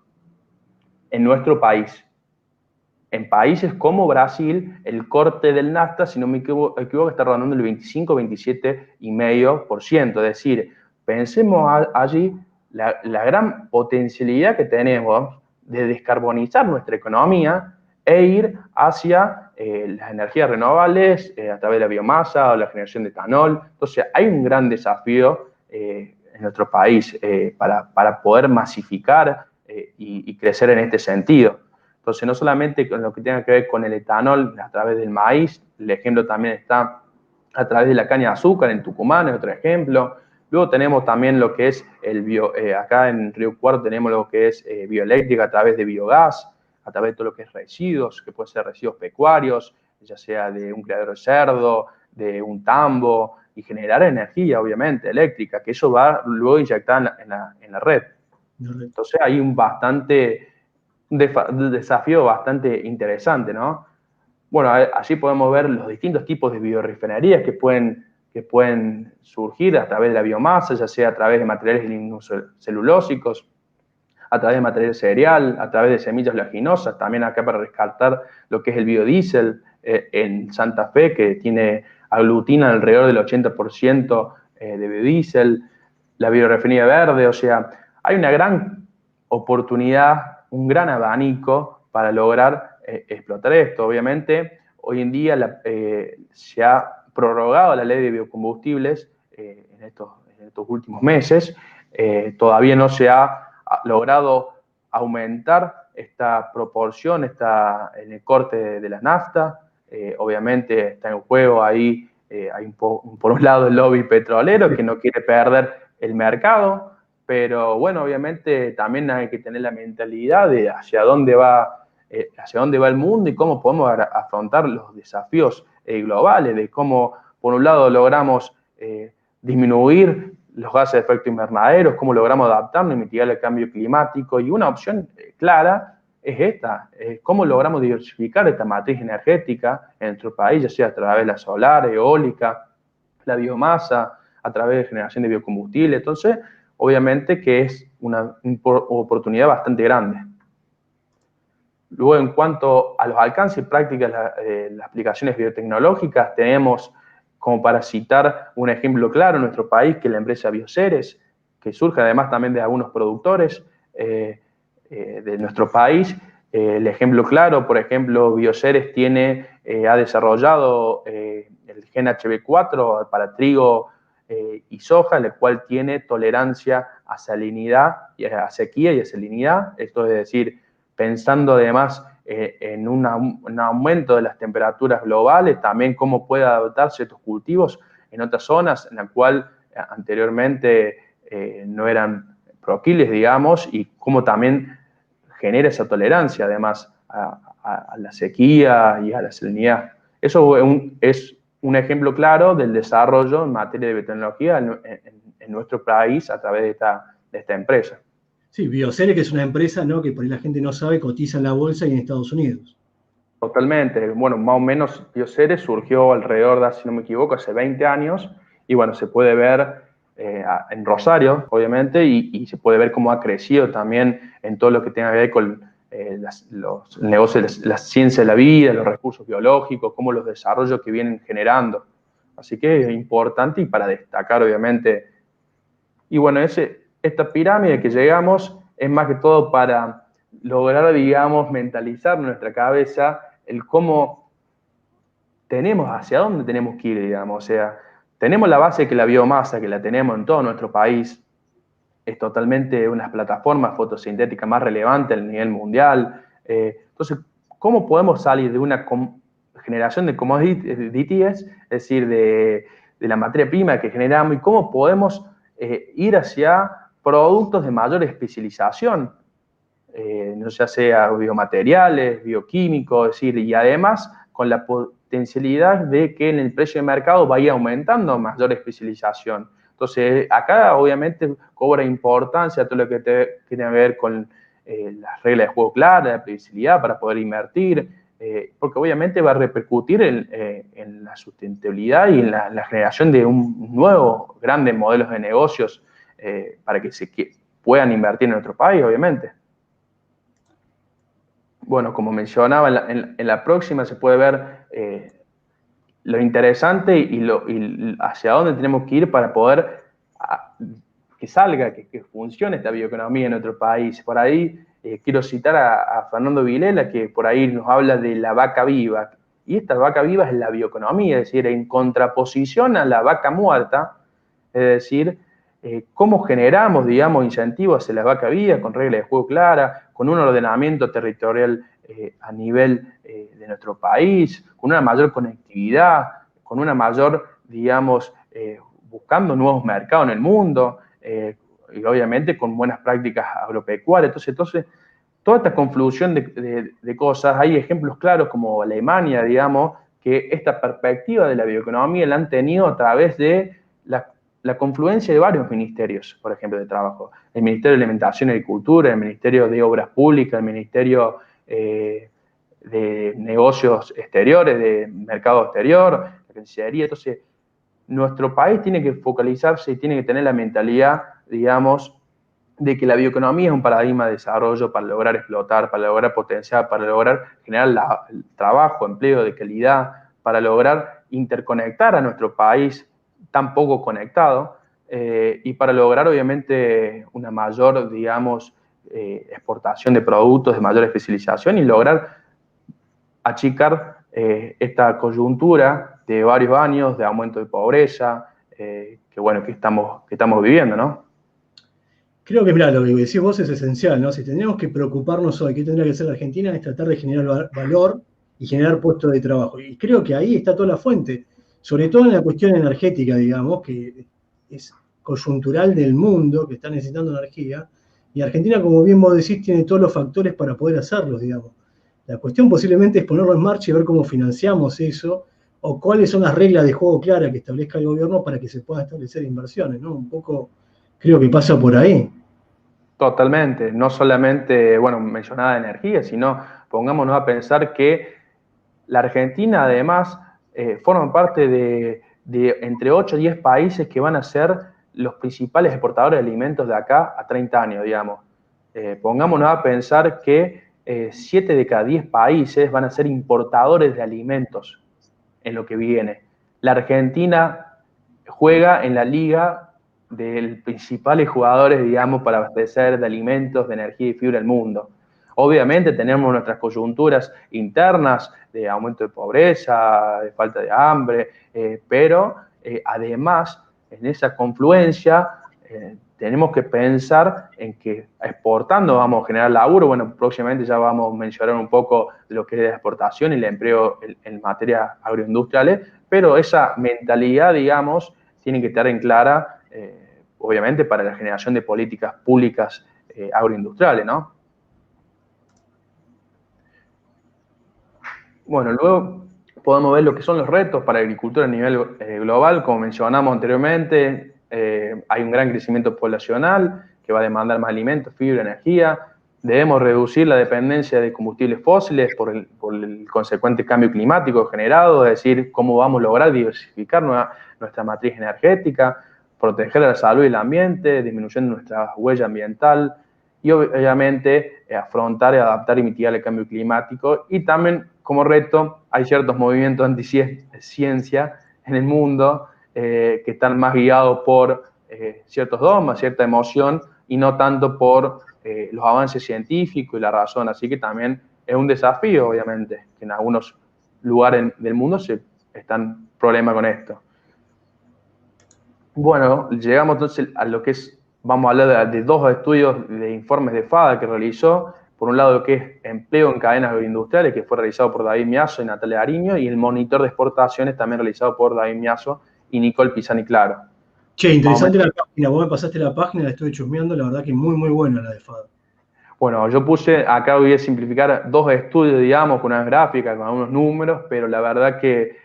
en nuestro país. En países como Brasil, el corte del nafta, si no me equivoco, está rondando el 25, 27,5%. Es decir, pensemos allí la gran potencialidad que tenemos de descarbonizar nuestra economía e ir hacia las energías renovables a través de la biomasa o la generación de etanol. Entonces, hay un gran desafío en nuestro país para poder masificar y crecer en este sentido. Entonces, no solamente con lo que tenga que ver con el etanol a través del maíz, el ejemplo también está a través de la caña de azúcar en Tucumán, es otro ejemplo. Luego tenemos también lo que es acá en Río Cuarto tenemos lo que es bioeléctrica a través de biogás, a través de todo lo que es residuos, que pueden ser residuos pecuarios, ya sea de un criadero de cerdo, de un tambo, y generar energía, obviamente, eléctrica, que eso va luego inyectada en la red. Entonces hay un desafío bastante interesante, ¿no? Bueno, allí podemos ver los distintos tipos de biorefinerías que pueden surgir a través de la biomasa, ya sea a través de materiales lignocelulósicos, a través de material cereal, a través de semillas oleaginosas, también acá para rescatar lo que es el biodiesel en Santa Fe, que aglutina alrededor del 80% de biodiesel, la biorefinería verde, o sea, hay una gran oportunidad, un gran abanico para lograr explotar esto. Obviamente, hoy en día se ha prorrogado la ley de biocombustibles en estos últimos meses. Todavía no se ha logrado aumentar esta proporción en el corte de la nafta. Obviamente está en juego ahí, hay por un lado el lobby petrolero que no quiere perder el mercado, pero bueno, obviamente también hay que tener la mentalidad de hacia dónde va el mundo y cómo podemos afrontar los desafíos globales, de cómo por un lado logramos disminuir los gases de efecto invernadero, cómo logramos adaptarnos y mitigar el cambio climático, y una opción clara es esta, cómo logramos diversificar esta matriz energética en nuestro país, ya sea a través de la solar, eólica, la biomasa, a través de generación de biocombustible. Entonces, obviamente que es una oportunidad bastante grande. Luego, en cuanto a los alcances y prácticas, las aplicaciones biotecnológicas, tenemos, como para citar un ejemplo claro en nuestro país, que es la empresa Bioceres, que surge además también de algunos productores de nuestro país. El ejemplo claro, por ejemplo, Bioceres ha desarrollado el gen HB4 para trigo y soja, el cual tiene tolerancia a salinidad, a sequía y a salinidad. Esto es decir, pensando además en un aumento de las temperaturas globales, también cómo puede adaptarse estos cultivos en otras zonas en las cuales anteriormente no eran proclives, digamos, y cómo también genera esa tolerancia además a la sequía y a la salinidad. Eso es un ejemplo claro del desarrollo en materia de biotecnología en nuestro país a través de esta empresa. Sí, Bioceres, que es una empresa, ¿no?, que por ahí la gente no sabe, cotiza en la bolsa y en Estados Unidos. Totalmente. Bueno, más o menos Bioceres surgió alrededor de, si no me equivoco, hace 20 años. Y bueno, se puede ver en Rosario, obviamente, y se puede ver cómo ha crecido también en todo lo que tenga que ver con los negocios, la ciencia de la vida, los recursos biológicos, cómo los desarrollos que vienen generando. Así que es importante y para destacar, obviamente. Y bueno, esta pirámide que llegamos es más que todo para lograr, digamos, mentalizar en nuestra cabeza el cómo tenemos, hacia dónde tenemos que ir, digamos. O sea, tenemos la base que la biomasa, que la tenemos en todo nuestro país, es totalmente una de las plataformas fotosintéticas más relevantes a nivel mundial. Entonces, ¿cómo podemos salir de una generación de commodities, es decir, de la materia prima que generamos, y cómo podemos ir hacia productos de mayor especialización? No sea biomateriales, bioquímicos, es decir, y además con la potencialidad de que en el precio de mercado vaya aumentando mayor especialización. Entonces, acá obviamente cobra importancia todo lo que tiene que ver con las reglas de juego claras, la previsibilidad para poder invertir, porque obviamente va a repercutir en la sustentabilidad y en la generación de un nuevo grandes modelos de negocios para que puedan invertir en nuestro país, obviamente. Bueno, como mencionaba, en la próxima se puede ver lo interesante y hacia dónde tenemos que ir para poder que salga, que funcione esta bioeconomía en nuestro país. Por ahí quiero citar a Fernando Vilela, que por ahí nos habla de la vaca viva. Y esta vaca viva es la bioeconomía, es decir, en contraposición a la vaca muerta, es decir, cómo generamos, digamos, incentivos hacia la vaca viva con reglas de juego claras, con un ordenamiento territorial a nivel de nuestro país, con una mayor conectividad, con una mayor, digamos, buscando nuevos mercados en el mundo, y obviamente con buenas prácticas agropecuarias. Entonces toda esta conflusión de cosas, hay ejemplos claros como Alemania, digamos, que esta perspectiva de la bioeconomía la han tenido a través de la confluencia de varios ministerios, por ejemplo, de trabajo. El Ministerio de Alimentación y Agricultura, el Ministerio de Obras Públicas, el Ministerio de Negocios Exteriores, de Mercado Exterior, la Cancillería. Entonces, nuestro país tiene que focalizarse y tiene que tener la mentalidad, digamos, de que la bioeconomía es un paradigma de desarrollo para lograr explotar, para lograr potenciar, para lograr generar trabajo, empleo de calidad, para lograr interconectar a nuestro país tan poco conectado y para lograr, obviamente, una mayor, digamos, exportación de productos de mayor especialización y lograr achicar esta coyuntura de varios años de aumento de pobreza que estamos viviendo, ¿no? Creo que, mira, lo que decís vos es esencial, ¿no? Si tenemos que preocuparnos hoy, ¿qué tendría que hacer la Argentina? Es tratar de generar valor y generar puestos de trabajo. Y creo que ahí está toda la fuente, sobre todo en la cuestión energética, digamos, que es coyuntural del mundo, que está necesitando energía. Y Argentina, como bien vos decís, tiene todos los factores para poder hacerlo, digamos. La cuestión posiblemente es ponerlo en marcha y ver cómo financiamos eso, o cuáles son las reglas de juego claras que establezca el gobierno para que se puedan establecer inversiones, ¿no? Un poco creo que pasa por ahí. Totalmente, no solamente, bueno, mencionada energía, sino pongámonos a pensar que la Argentina además forma parte de entre 8 y 10 países que van a ser los principales exportadores de alimentos de acá a 30 años, digamos. Pongámonos a pensar que 7 de cada 10 países van a ser importadores de alimentos en lo que viene. La Argentina juega en la liga de los principales jugadores, digamos, para abastecer de alimentos, de energía y fibra al mundo. Obviamente tenemos nuestras coyunturas internas de aumento de pobreza, de falta de hambre, pero además en esa confluencia tenemos que pensar en que exportando vamos a generar laburo. Bueno, próximamente ya vamos a mencionar un poco de lo que es la exportación y el empleo en materias agroindustriales, pero esa mentalidad, digamos, tiene que estar en clara, obviamente, para la generación de políticas públicas agroindustriales, ¿no? Bueno, luego podemos ver lo que son los retos para la agricultura a nivel global. Como mencionamos anteriormente, hay un gran crecimiento poblacional que va a demandar más alimentos, fibra, energía. Debemos reducir la dependencia de combustibles fósiles por el consecuente cambio climático generado, es decir, cómo vamos a lograr diversificar nuestra matriz energética, proteger la salud y el ambiente, disminuyendo nuestra huella ambiental y obviamente afrontar, adaptar y mitigar el cambio climático. Y también como reto hay ciertos movimientos anti-ciencia en el mundo que están más guiados por ciertos dogmas, cierta emoción y no tanto por los avances científicos y la razón. Así que también es un desafío, obviamente, que en algunos lugares del mundo están problemas con esto. Bueno, llegamos entonces a lo que es, vamos a hablar de dos estudios de informes de FADA que realizó. Por un lado, lo que es empleo en cadenas agroindustriales, que fue realizado por David Miazo y Natalia Ariño, y el monitor de exportaciones, también realizado por David Miazo y Nicole Pisani Claro. Che, interesante la página, vos me pasaste la página, la estuve chusmeando, la verdad que muy, muy buena la de FADA. Bueno, yo puse, acá voy a simplificar dos estudios, digamos, con unas gráficas, con algunos números, pero la verdad que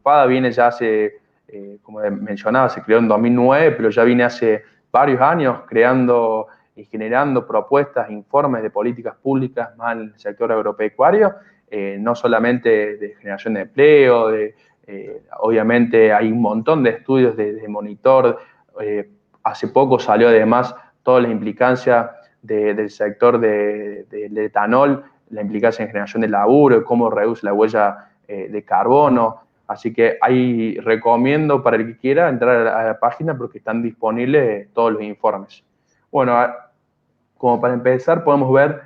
FADA viene ya hace, como mencionaba, se creó en 2009, pero ya viene hace varios años creando y generando propuestas, informes de políticas públicas más en el sector agropecuario, no solamente de generación de empleo, obviamente hay un montón de estudios de monitor, hace poco salió además todas las implicancias del sector del etanol, la implicancia en generación de laburo, cómo reduce la huella de carbono. Así que ahí recomiendo para el que quiera entrar a la página porque están disponibles todos los informes. Bueno, como para empezar podemos ver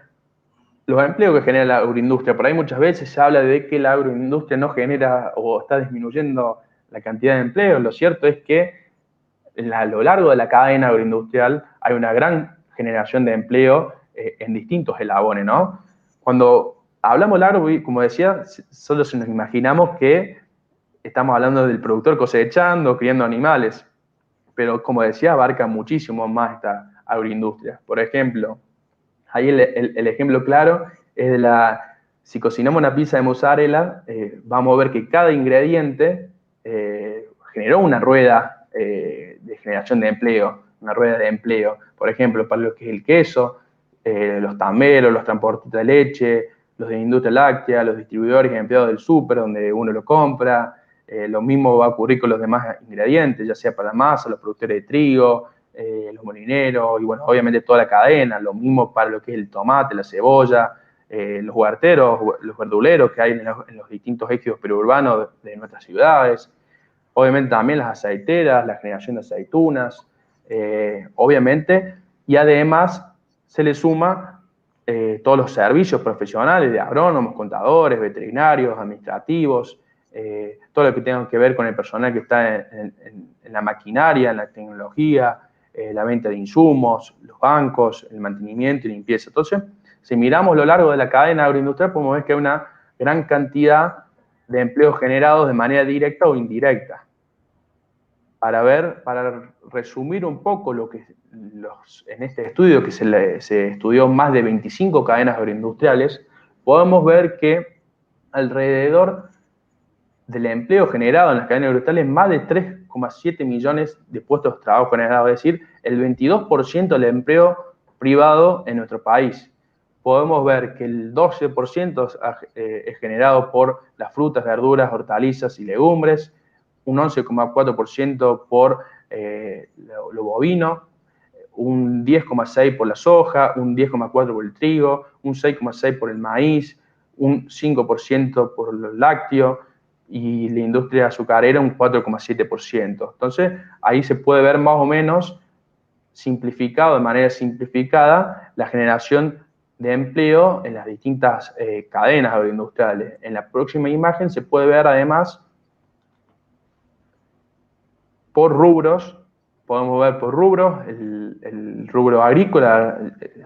los empleos que genera la agroindustria. Por ahí muchas veces se habla de que la agroindustria no genera o está disminuyendo la cantidad de empleo. Lo cierto es que a lo largo de la cadena agroindustrial hay una gran generación de empleo en distintos eslabones, ¿no? Cuando hablamos de agro, como decía, solo se nos imaginamos que estamos hablando del productor cosechando, criando animales, pero como decía, abarca muchísimo más esta agroindustria. Por ejemplo, ahí el ejemplo claro es de si cocinamos una pizza de mozzarella, vamos a ver que cada ingrediente generó una rueda de generación de empleo, una rueda de empleo. Por ejemplo, para lo que es el queso, los tameros, los transportistas de leche, los de industria láctea, los distribuidores y empleados del súper donde uno lo compra. Lo mismo va a ocurrir con los demás ingredientes, ya sea para la masa, los productores de trigo, los molineros y, bueno, obviamente toda la cadena. Lo mismo para lo que es el tomate, la cebolla, los huerteros, los verduleros que hay en los distintos ejidos periurbanos de nuestras ciudades. Obviamente también las aceiteras, la generación de aceitunas, obviamente, y además se le suma todos los servicios profesionales de agrónomos, contadores, veterinarios, administrativos, todo lo que tenga que ver con el personal que está en la maquinaria, en la tecnología, la venta de insumos, los bancos, el mantenimiento y limpieza. Entonces, si miramos a lo largo de la cadena agroindustrial, podemos ver que hay una gran cantidad de empleos generados de manera directa o indirecta. Para resumir un poco lo que en este estudio que se estudió más de 25 cadenas agroindustriales, podemos ver que alrededor del empleo generado en las cadenas agroindustriales, más de 3,7 millones de puestos de trabajo generados, es decir, el 22% del empleo privado en nuestro país. Podemos ver que el 12% es generado por las frutas, verduras, hortalizas y legumbres, un 11,4% por lo bovino, un 10,6% por la soja, un 10,4% por el trigo, un 6,6% por el maíz, un 5% por los lácteos y la industria azucarera un 4,7%. Entonces, ahí se puede ver más o menos simplificado, de manera simplificada, la generación de empleo en las distintas cadenas agroindustriales. En la próxima imagen se puede ver además por rubros, podemos ver por rubros, el rubro agrícola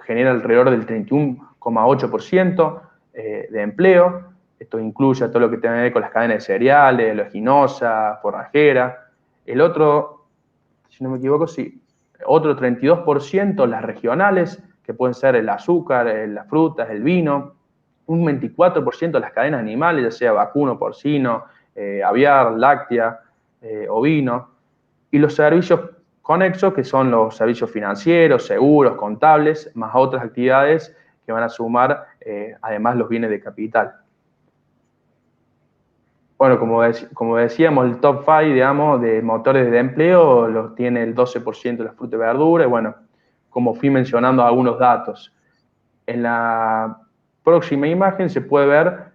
genera alrededor del 31,8% de empleo. Esto incluye todo lo que tiene que ver con las cadenas de cereales, oleaginosa, forrajera. El otro, si no me equivoco, sí, otro 32% las regionales, que pueden ser el azúcar, las frutas, el vino. Un 24% las cadenas animales, ya sea vacuno, porcino, aviar, láctea, ovino. Y los servicios conexos, que son los servicios financieros, seguros, contables, más otras actividades que van a sumar, además, los bienes de capital. Bueno, como decíamos, el top 5, digamos, de motores de empleo los tiene el 12% de la fruta y verdura. Y bueno, como fui mencionando algunos datos. En la próxima imagen se puede ver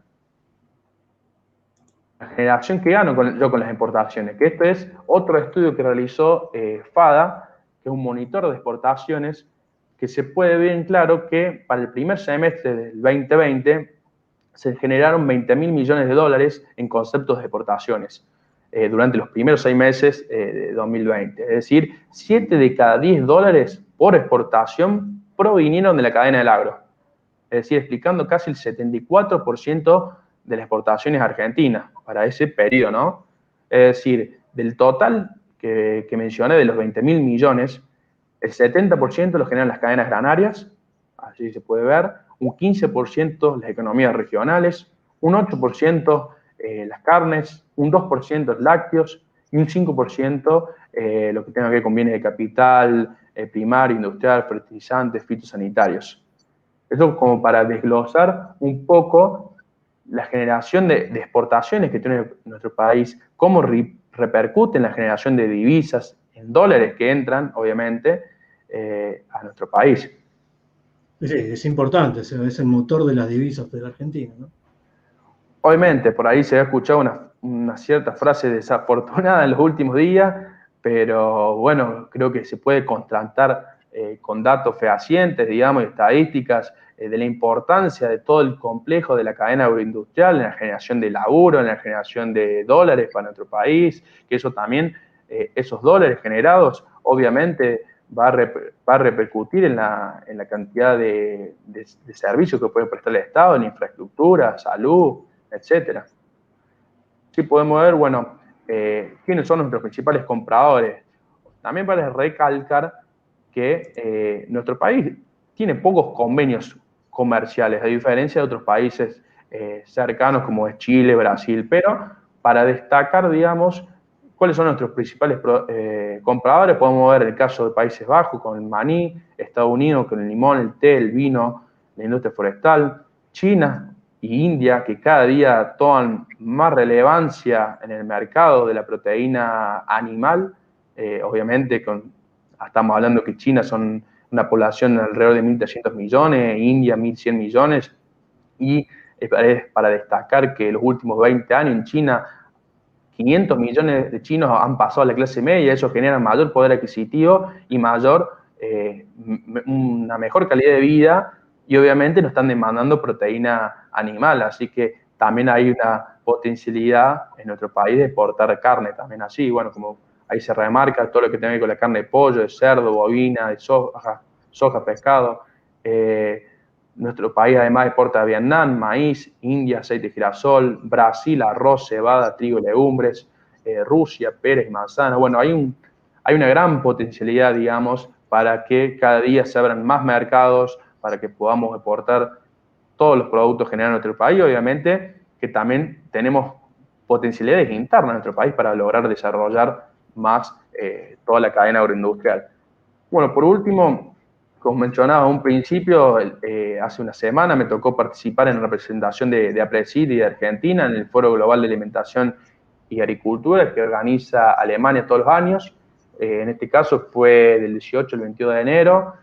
la generación que gano yo con las exportaciones, que este es otro estudio que realizó FADA, que es un monitor de exportaciones, que se puede ver en claro que para el primer semestre del 2020 se generaron 20.000 millones de dólares en conceptos de exportaciones durante los primeros 6 meses de 2020. Es decir, 7 de cada 10 dólares por exportación provinieron de la cadena del agro. Es decir, explicando casi el 74% de las exportaciones argentinas para ese periodo, ¿no? Es decir, del total que mencioné, de los 20.000 millones, el 70% lo generan las cadenas granarias, así se puede ver, un 15% las economías regionales, un 8% las carnes, un 2% lácteos y un 5% lo que tenga que ver con bienes de capital, primario, industrial, fertilizantes, fitosanitarios. Eso como para desglosar un poco la generación de exportaciones que tiene nuestro país, cómo repercute en la generación de divisas, en dólares que entran, obviamente, a nuestro país. Sí, es importante, es el motor de las divisas de la Argentina, ¿no? Obviamente, por ahí se ha escuchado una cierta frase desafortunada en los últimos días, pero bueno, creo que se puede constatar con datos fehacientes, digamos, y estadísticas de la importancia de todo el complejo de la cadena agroindustrial en la generación de laburo, en la generación de dólares para nuestro país, que eso también, esos dólares generados, obviamente, va a repercutir en la cantidad de servicios que puede prestar el Estado, en infraestructura, salud, etcétera. Sí podemos ver, bueno, quiénes son nuestros principales compradores. También para recalcar que nuestro país tiene pocos convenios comerciales, a diferencia de otros países cercanos como es Chile, Brasil, pero para destacar, digamos, cuáles son nuestros principales compradores, podemos ver el caso de Países Bajos con el maní, Estados Unidos con el limón, el té, el vino, la industria forestal, China y India, que cada día toman más relevancia en el mercado de la proteína animal, obviamente estamos hablando que China son una población de alrededor de 1.300 millones, India 1.100 millones, y es para destacar que en los últimos 20 años en China 500 millones de chinos han pasado a la clase media, eso genera mayor poder adquisitivo y una mejor calidad de vida, y obviamente nos están demandando proteína animal, así que también hay una potencialidad en nuestro país de exportar carne también así. Bueno, como ahí se remarca todo lo que tiene que ver con la carne de pollo, de cerdo, bovina, de soja, pescado. Nuestro país además exporta a Vietnam maíz, India aceite de girasol, Brasil arroz, cebada, trigo y legumbres, Rusia peras y manzanas. Bueno, hay una gran potencialidad, digamos, para que cada día se abran más mercados, para que podamos exportar todos los productos generados en nuestro país. Obviamente que también tenemos potencialidades internas de nuestro país para lograr desarrollar más toda la cadena agroindustrial. Bueno, por último, como mencionaba a un principio, hace una semana me tocó participar en representación de APRESID y de Argentina en el Foro Global de Alimentación y Agricultura que organiza Alemania todos los años. En este caso fue del 18 al 22 de enero,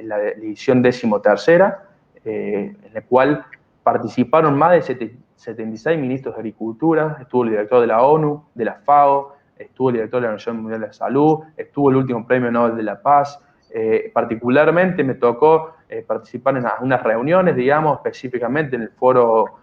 la edición 13ª, en la cual participaron más de 76 ministros de Agricultura, estuvo el director de la ONU, de la FAO, estuvo el director de la Organización Mundial de la Salud, estuvo el último Premio Nobel de la Paz. Particularmente me tocó participar en unas reuniones, digamos, específicamente en el Foro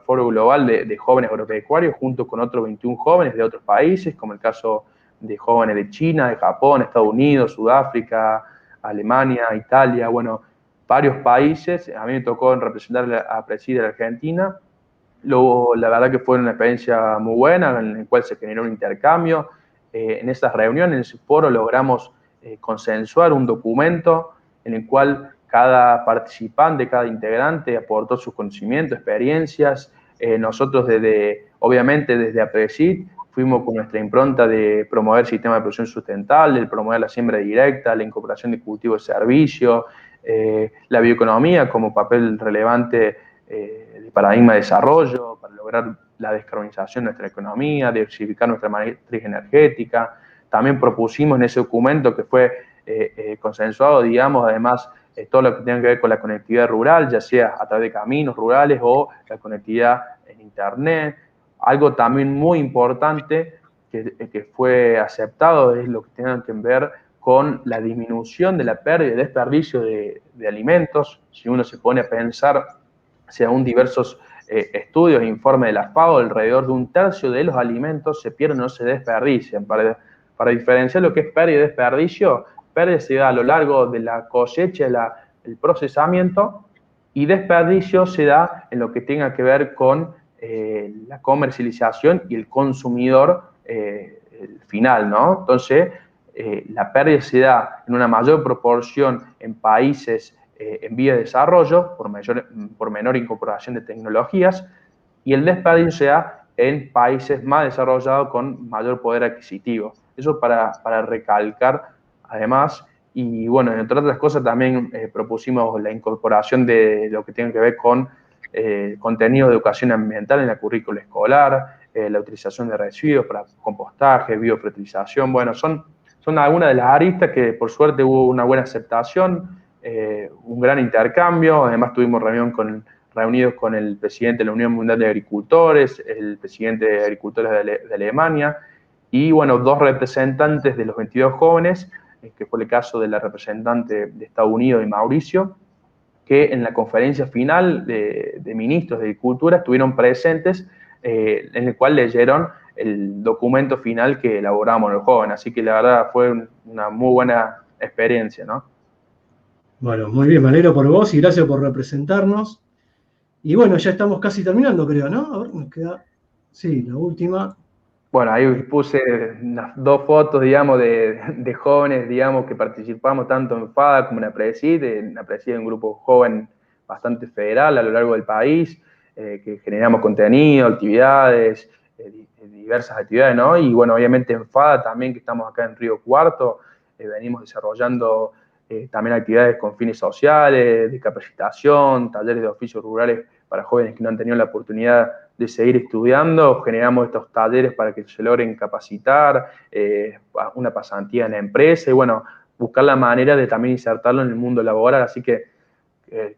Global de Jóvenes Agropecuarios, junto con otros 21 jóvenes de otros países, como el caso de jóvenes de China, de Japón, Estados Unidos, Sudáfrica, Alemania, Italia, bueno, varios países. A mí me tocó representar a Presidir Argentina. Luego, la verdad que fue una experiencia muy buena, en la cual se generó un intercambio. En esas reuniones, en ese foro, logramos consensuar un documento en el cual cada participante, cada integrante aportó sus conocimientos, experiencias. Nosotros, obviamente, desde APRESID, fuimos con nuestra impronta de promover sistemas de producción sustentable, de promover la siembra directa, la incorporación de cultivos de servicio, la bioeconomía como papel relevante de paradigma de desarrollo para lograr la descarbonización de nuestra economía, diversificar nuestra matriz energética. También propusimos en ese documento que fue consensuado, digamos, además, todo lo que tenga que ver con la conectividad rural, ya sea a través de caminos rurales o la conectividad en Internet. Algo también muy importante que fue aceptado es lo que tenga que ver con la disminución de la pérdida y desperdicio de alimentos. Si uno se pone a pensar, según diversos estudios e informes de la FAO, alrededor de 1/3 de los alimentos se pierden o se desperdician. Para diferenciar lo que es pérdida y desperdicio, pérdida se da a lo largo de la cosecha, el procesamiento, y desperdicio se da en lo que tenga que ver con la comercialización y el consumidor final, ¿no? Entonces, la pérdida se da en una mayor proporción en países en vía de desarrollo, por menor incorporación de tecnologías, y el desperdicio se da en países más desarrollados con mayor poder adquisitivo. Eso para recalcar, además, y bueno, entre otras cosas también propusimos la incorporación de lo que tiene que ver con contenido de educación ambiental en la currícula escolar, la utilización de residuos para compostaje, biofertilización. Bueno, son algunas de las aristas que por suerte hubo una buena aceptación, un gran intercambio. Además tuvimos reunidos con el presidente de la Unión Mundial de Agricultores, el presidente de Agricultores de Alemania, y bueno, 2 representantes de los 22 jóvenes, que fue el caso de la representante de Estados Unidos, de Mauricio, que en la conferencia final de ministros de Agricultura estuvieron presentes, en el cual leyeron el documento final que elaboramos los jóvenes. Así que la verdad fue una muy buena experiencia, ¿no? Bueno, muy bien, me alegro por vos y gracias por representarnos. Y bueno, ya estamos casi terminando, creo, ¿no? A ver, nos queda, sí, la última. Bueno, ahí puse unas 2 fotos, digamos, de jóvenes, digamos, que participamos tanto en FADA como en APRESID. En APRESID es un grupo joven bastante federal a lo largo del país, que generamos contenido, actividades, diversas actividades, ¿no? Y bueno, obviamente en FADA también, que estamos acá en Río Cuarto, venimos desarrollando también actividades con fines sociales, de capacitación, talleres de oficios rurales para jóvenes que no han tenido la oportunidad de seguir estudiando. Generamos estos talleres para que se logren capacitar, una pasantía en la empresa y bueno, buscar la manera de también insertarlo en el mundo laboral. Así que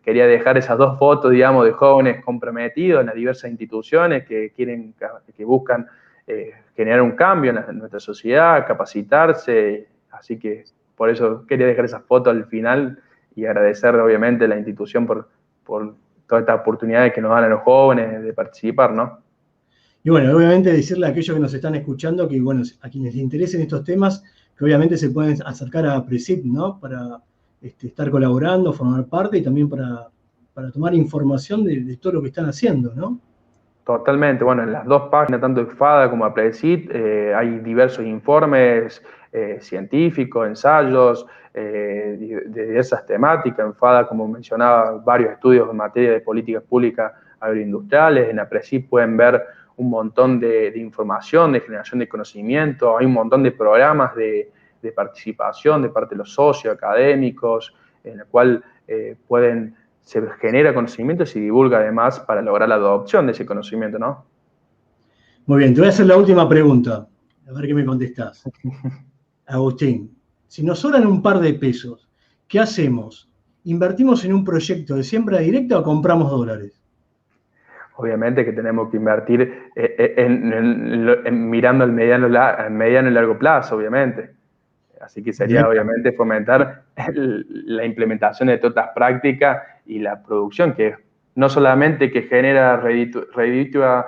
quería dejar esas 2 fotos, digamos, de jóvenes comprometidos en las diversas instituciones que buscan generar un cambio en nuestra sociedad, capacitarse. Así que por eso quería dejar esas fotos al final y agradecer obviamente a la institución por todas estas oportunidades que nos dan a los jóvenes de participar, ¿no? Y bueno, obviamente decirle a aquellos que nos están escuchando que, bueno, a quienes les interesen estos temas, que obviamente se pueden acercar a PRESID, ¿no? Para estar colaborando, formar parte y también para tomar información de todo lo que están haciendo, ¿no? Totalmente. Bueno, en las 2 páginas, tanto de FADA como de PRESID, hay diversos informes científicos, ensayos de diversas temáticas. En FADA, como mencionaba, varios estudios en materia de políticas públicas agroindustriales. En APRESID pueden ver un montón de información, de generación de conocimiento, hay un montón de programas de participación de parte de los socios académicos, en el cual se genera conocimiento y se divulga además para lograr la adopción de ese conocimiento, ¿no? Muy bien, te voy a hacer la última pregunta, a ver qué me contestás. Agustín, si nos sobran un par de pesos, ¿qué hacemos? ¿Invertimos en un proyecto de siembra directa o compramos dólares? Obviamente que tenemos que invertir mirando al mediano y largo plazo, obviamente. Así que sería obviamente fomentar la implementación de todas estas prácticas y la producción, que no solamente que genera reditúa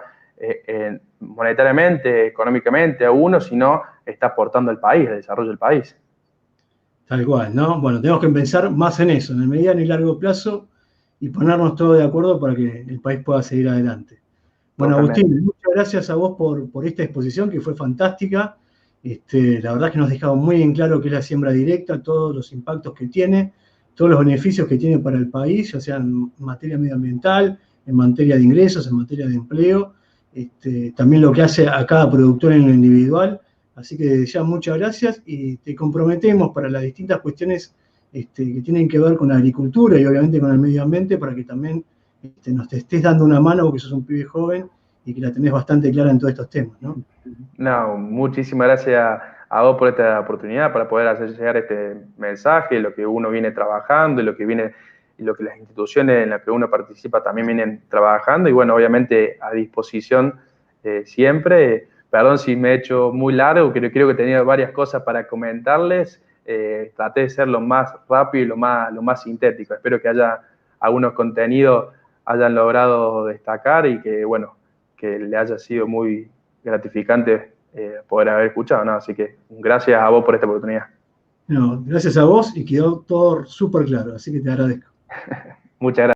monetariamente, económicamente a uno, sino está aportando al país, al desarrollo del país. Tal cual, ¿no? Bueno, tenemos que pensar más en eso, en el mediano y largo plazo, y ponernos todos de acuerdo para que el país pueda seguir adelante. Bueno, Totalmente. Agustín, muchas gracias a vos por esta exposición que fue fantástica. La verdad es que nos dejado muy en claro qué es la siembra directa, todos los impactos que tiene, todos los beneficios que tiene para el país, ya sea en materia medioambiental, en materia de ingresos, en materia de empleo, también lo que hace a cada productor en lo individual. Así que ya muchas gracias y te comprometemos para las distintas cuestiones que tienen que ver con la agricultura y obviamente con el medio ambiente para que también nos te estés dando una mano porque sos un pibe joven y que la tenés bastante clara en todos estos temas, ¿no? No, muchísimas gracias a vos por esta oportunidad para poder hacer llegar este mensaje, lo que uno viene trabajando y lo que las instituciones en las que uno participa también vienen trabajando y bueno, obviamente a disposición siempre. Perdón si me he hecho muy largo, creo que tenía varias cosas para comentarles. Traté de ser lo más rápido y lo más sintético. Espero que haya algunos contenidos hayan logrado destacar y que, bueno, que le haya sido muy gratificante poder haber escuchado, ¿no? Así que gracias a vos por esta oportunidad. No, gracias a vos y quedó todo súper claro, así que te agradezco. Muchas gracias.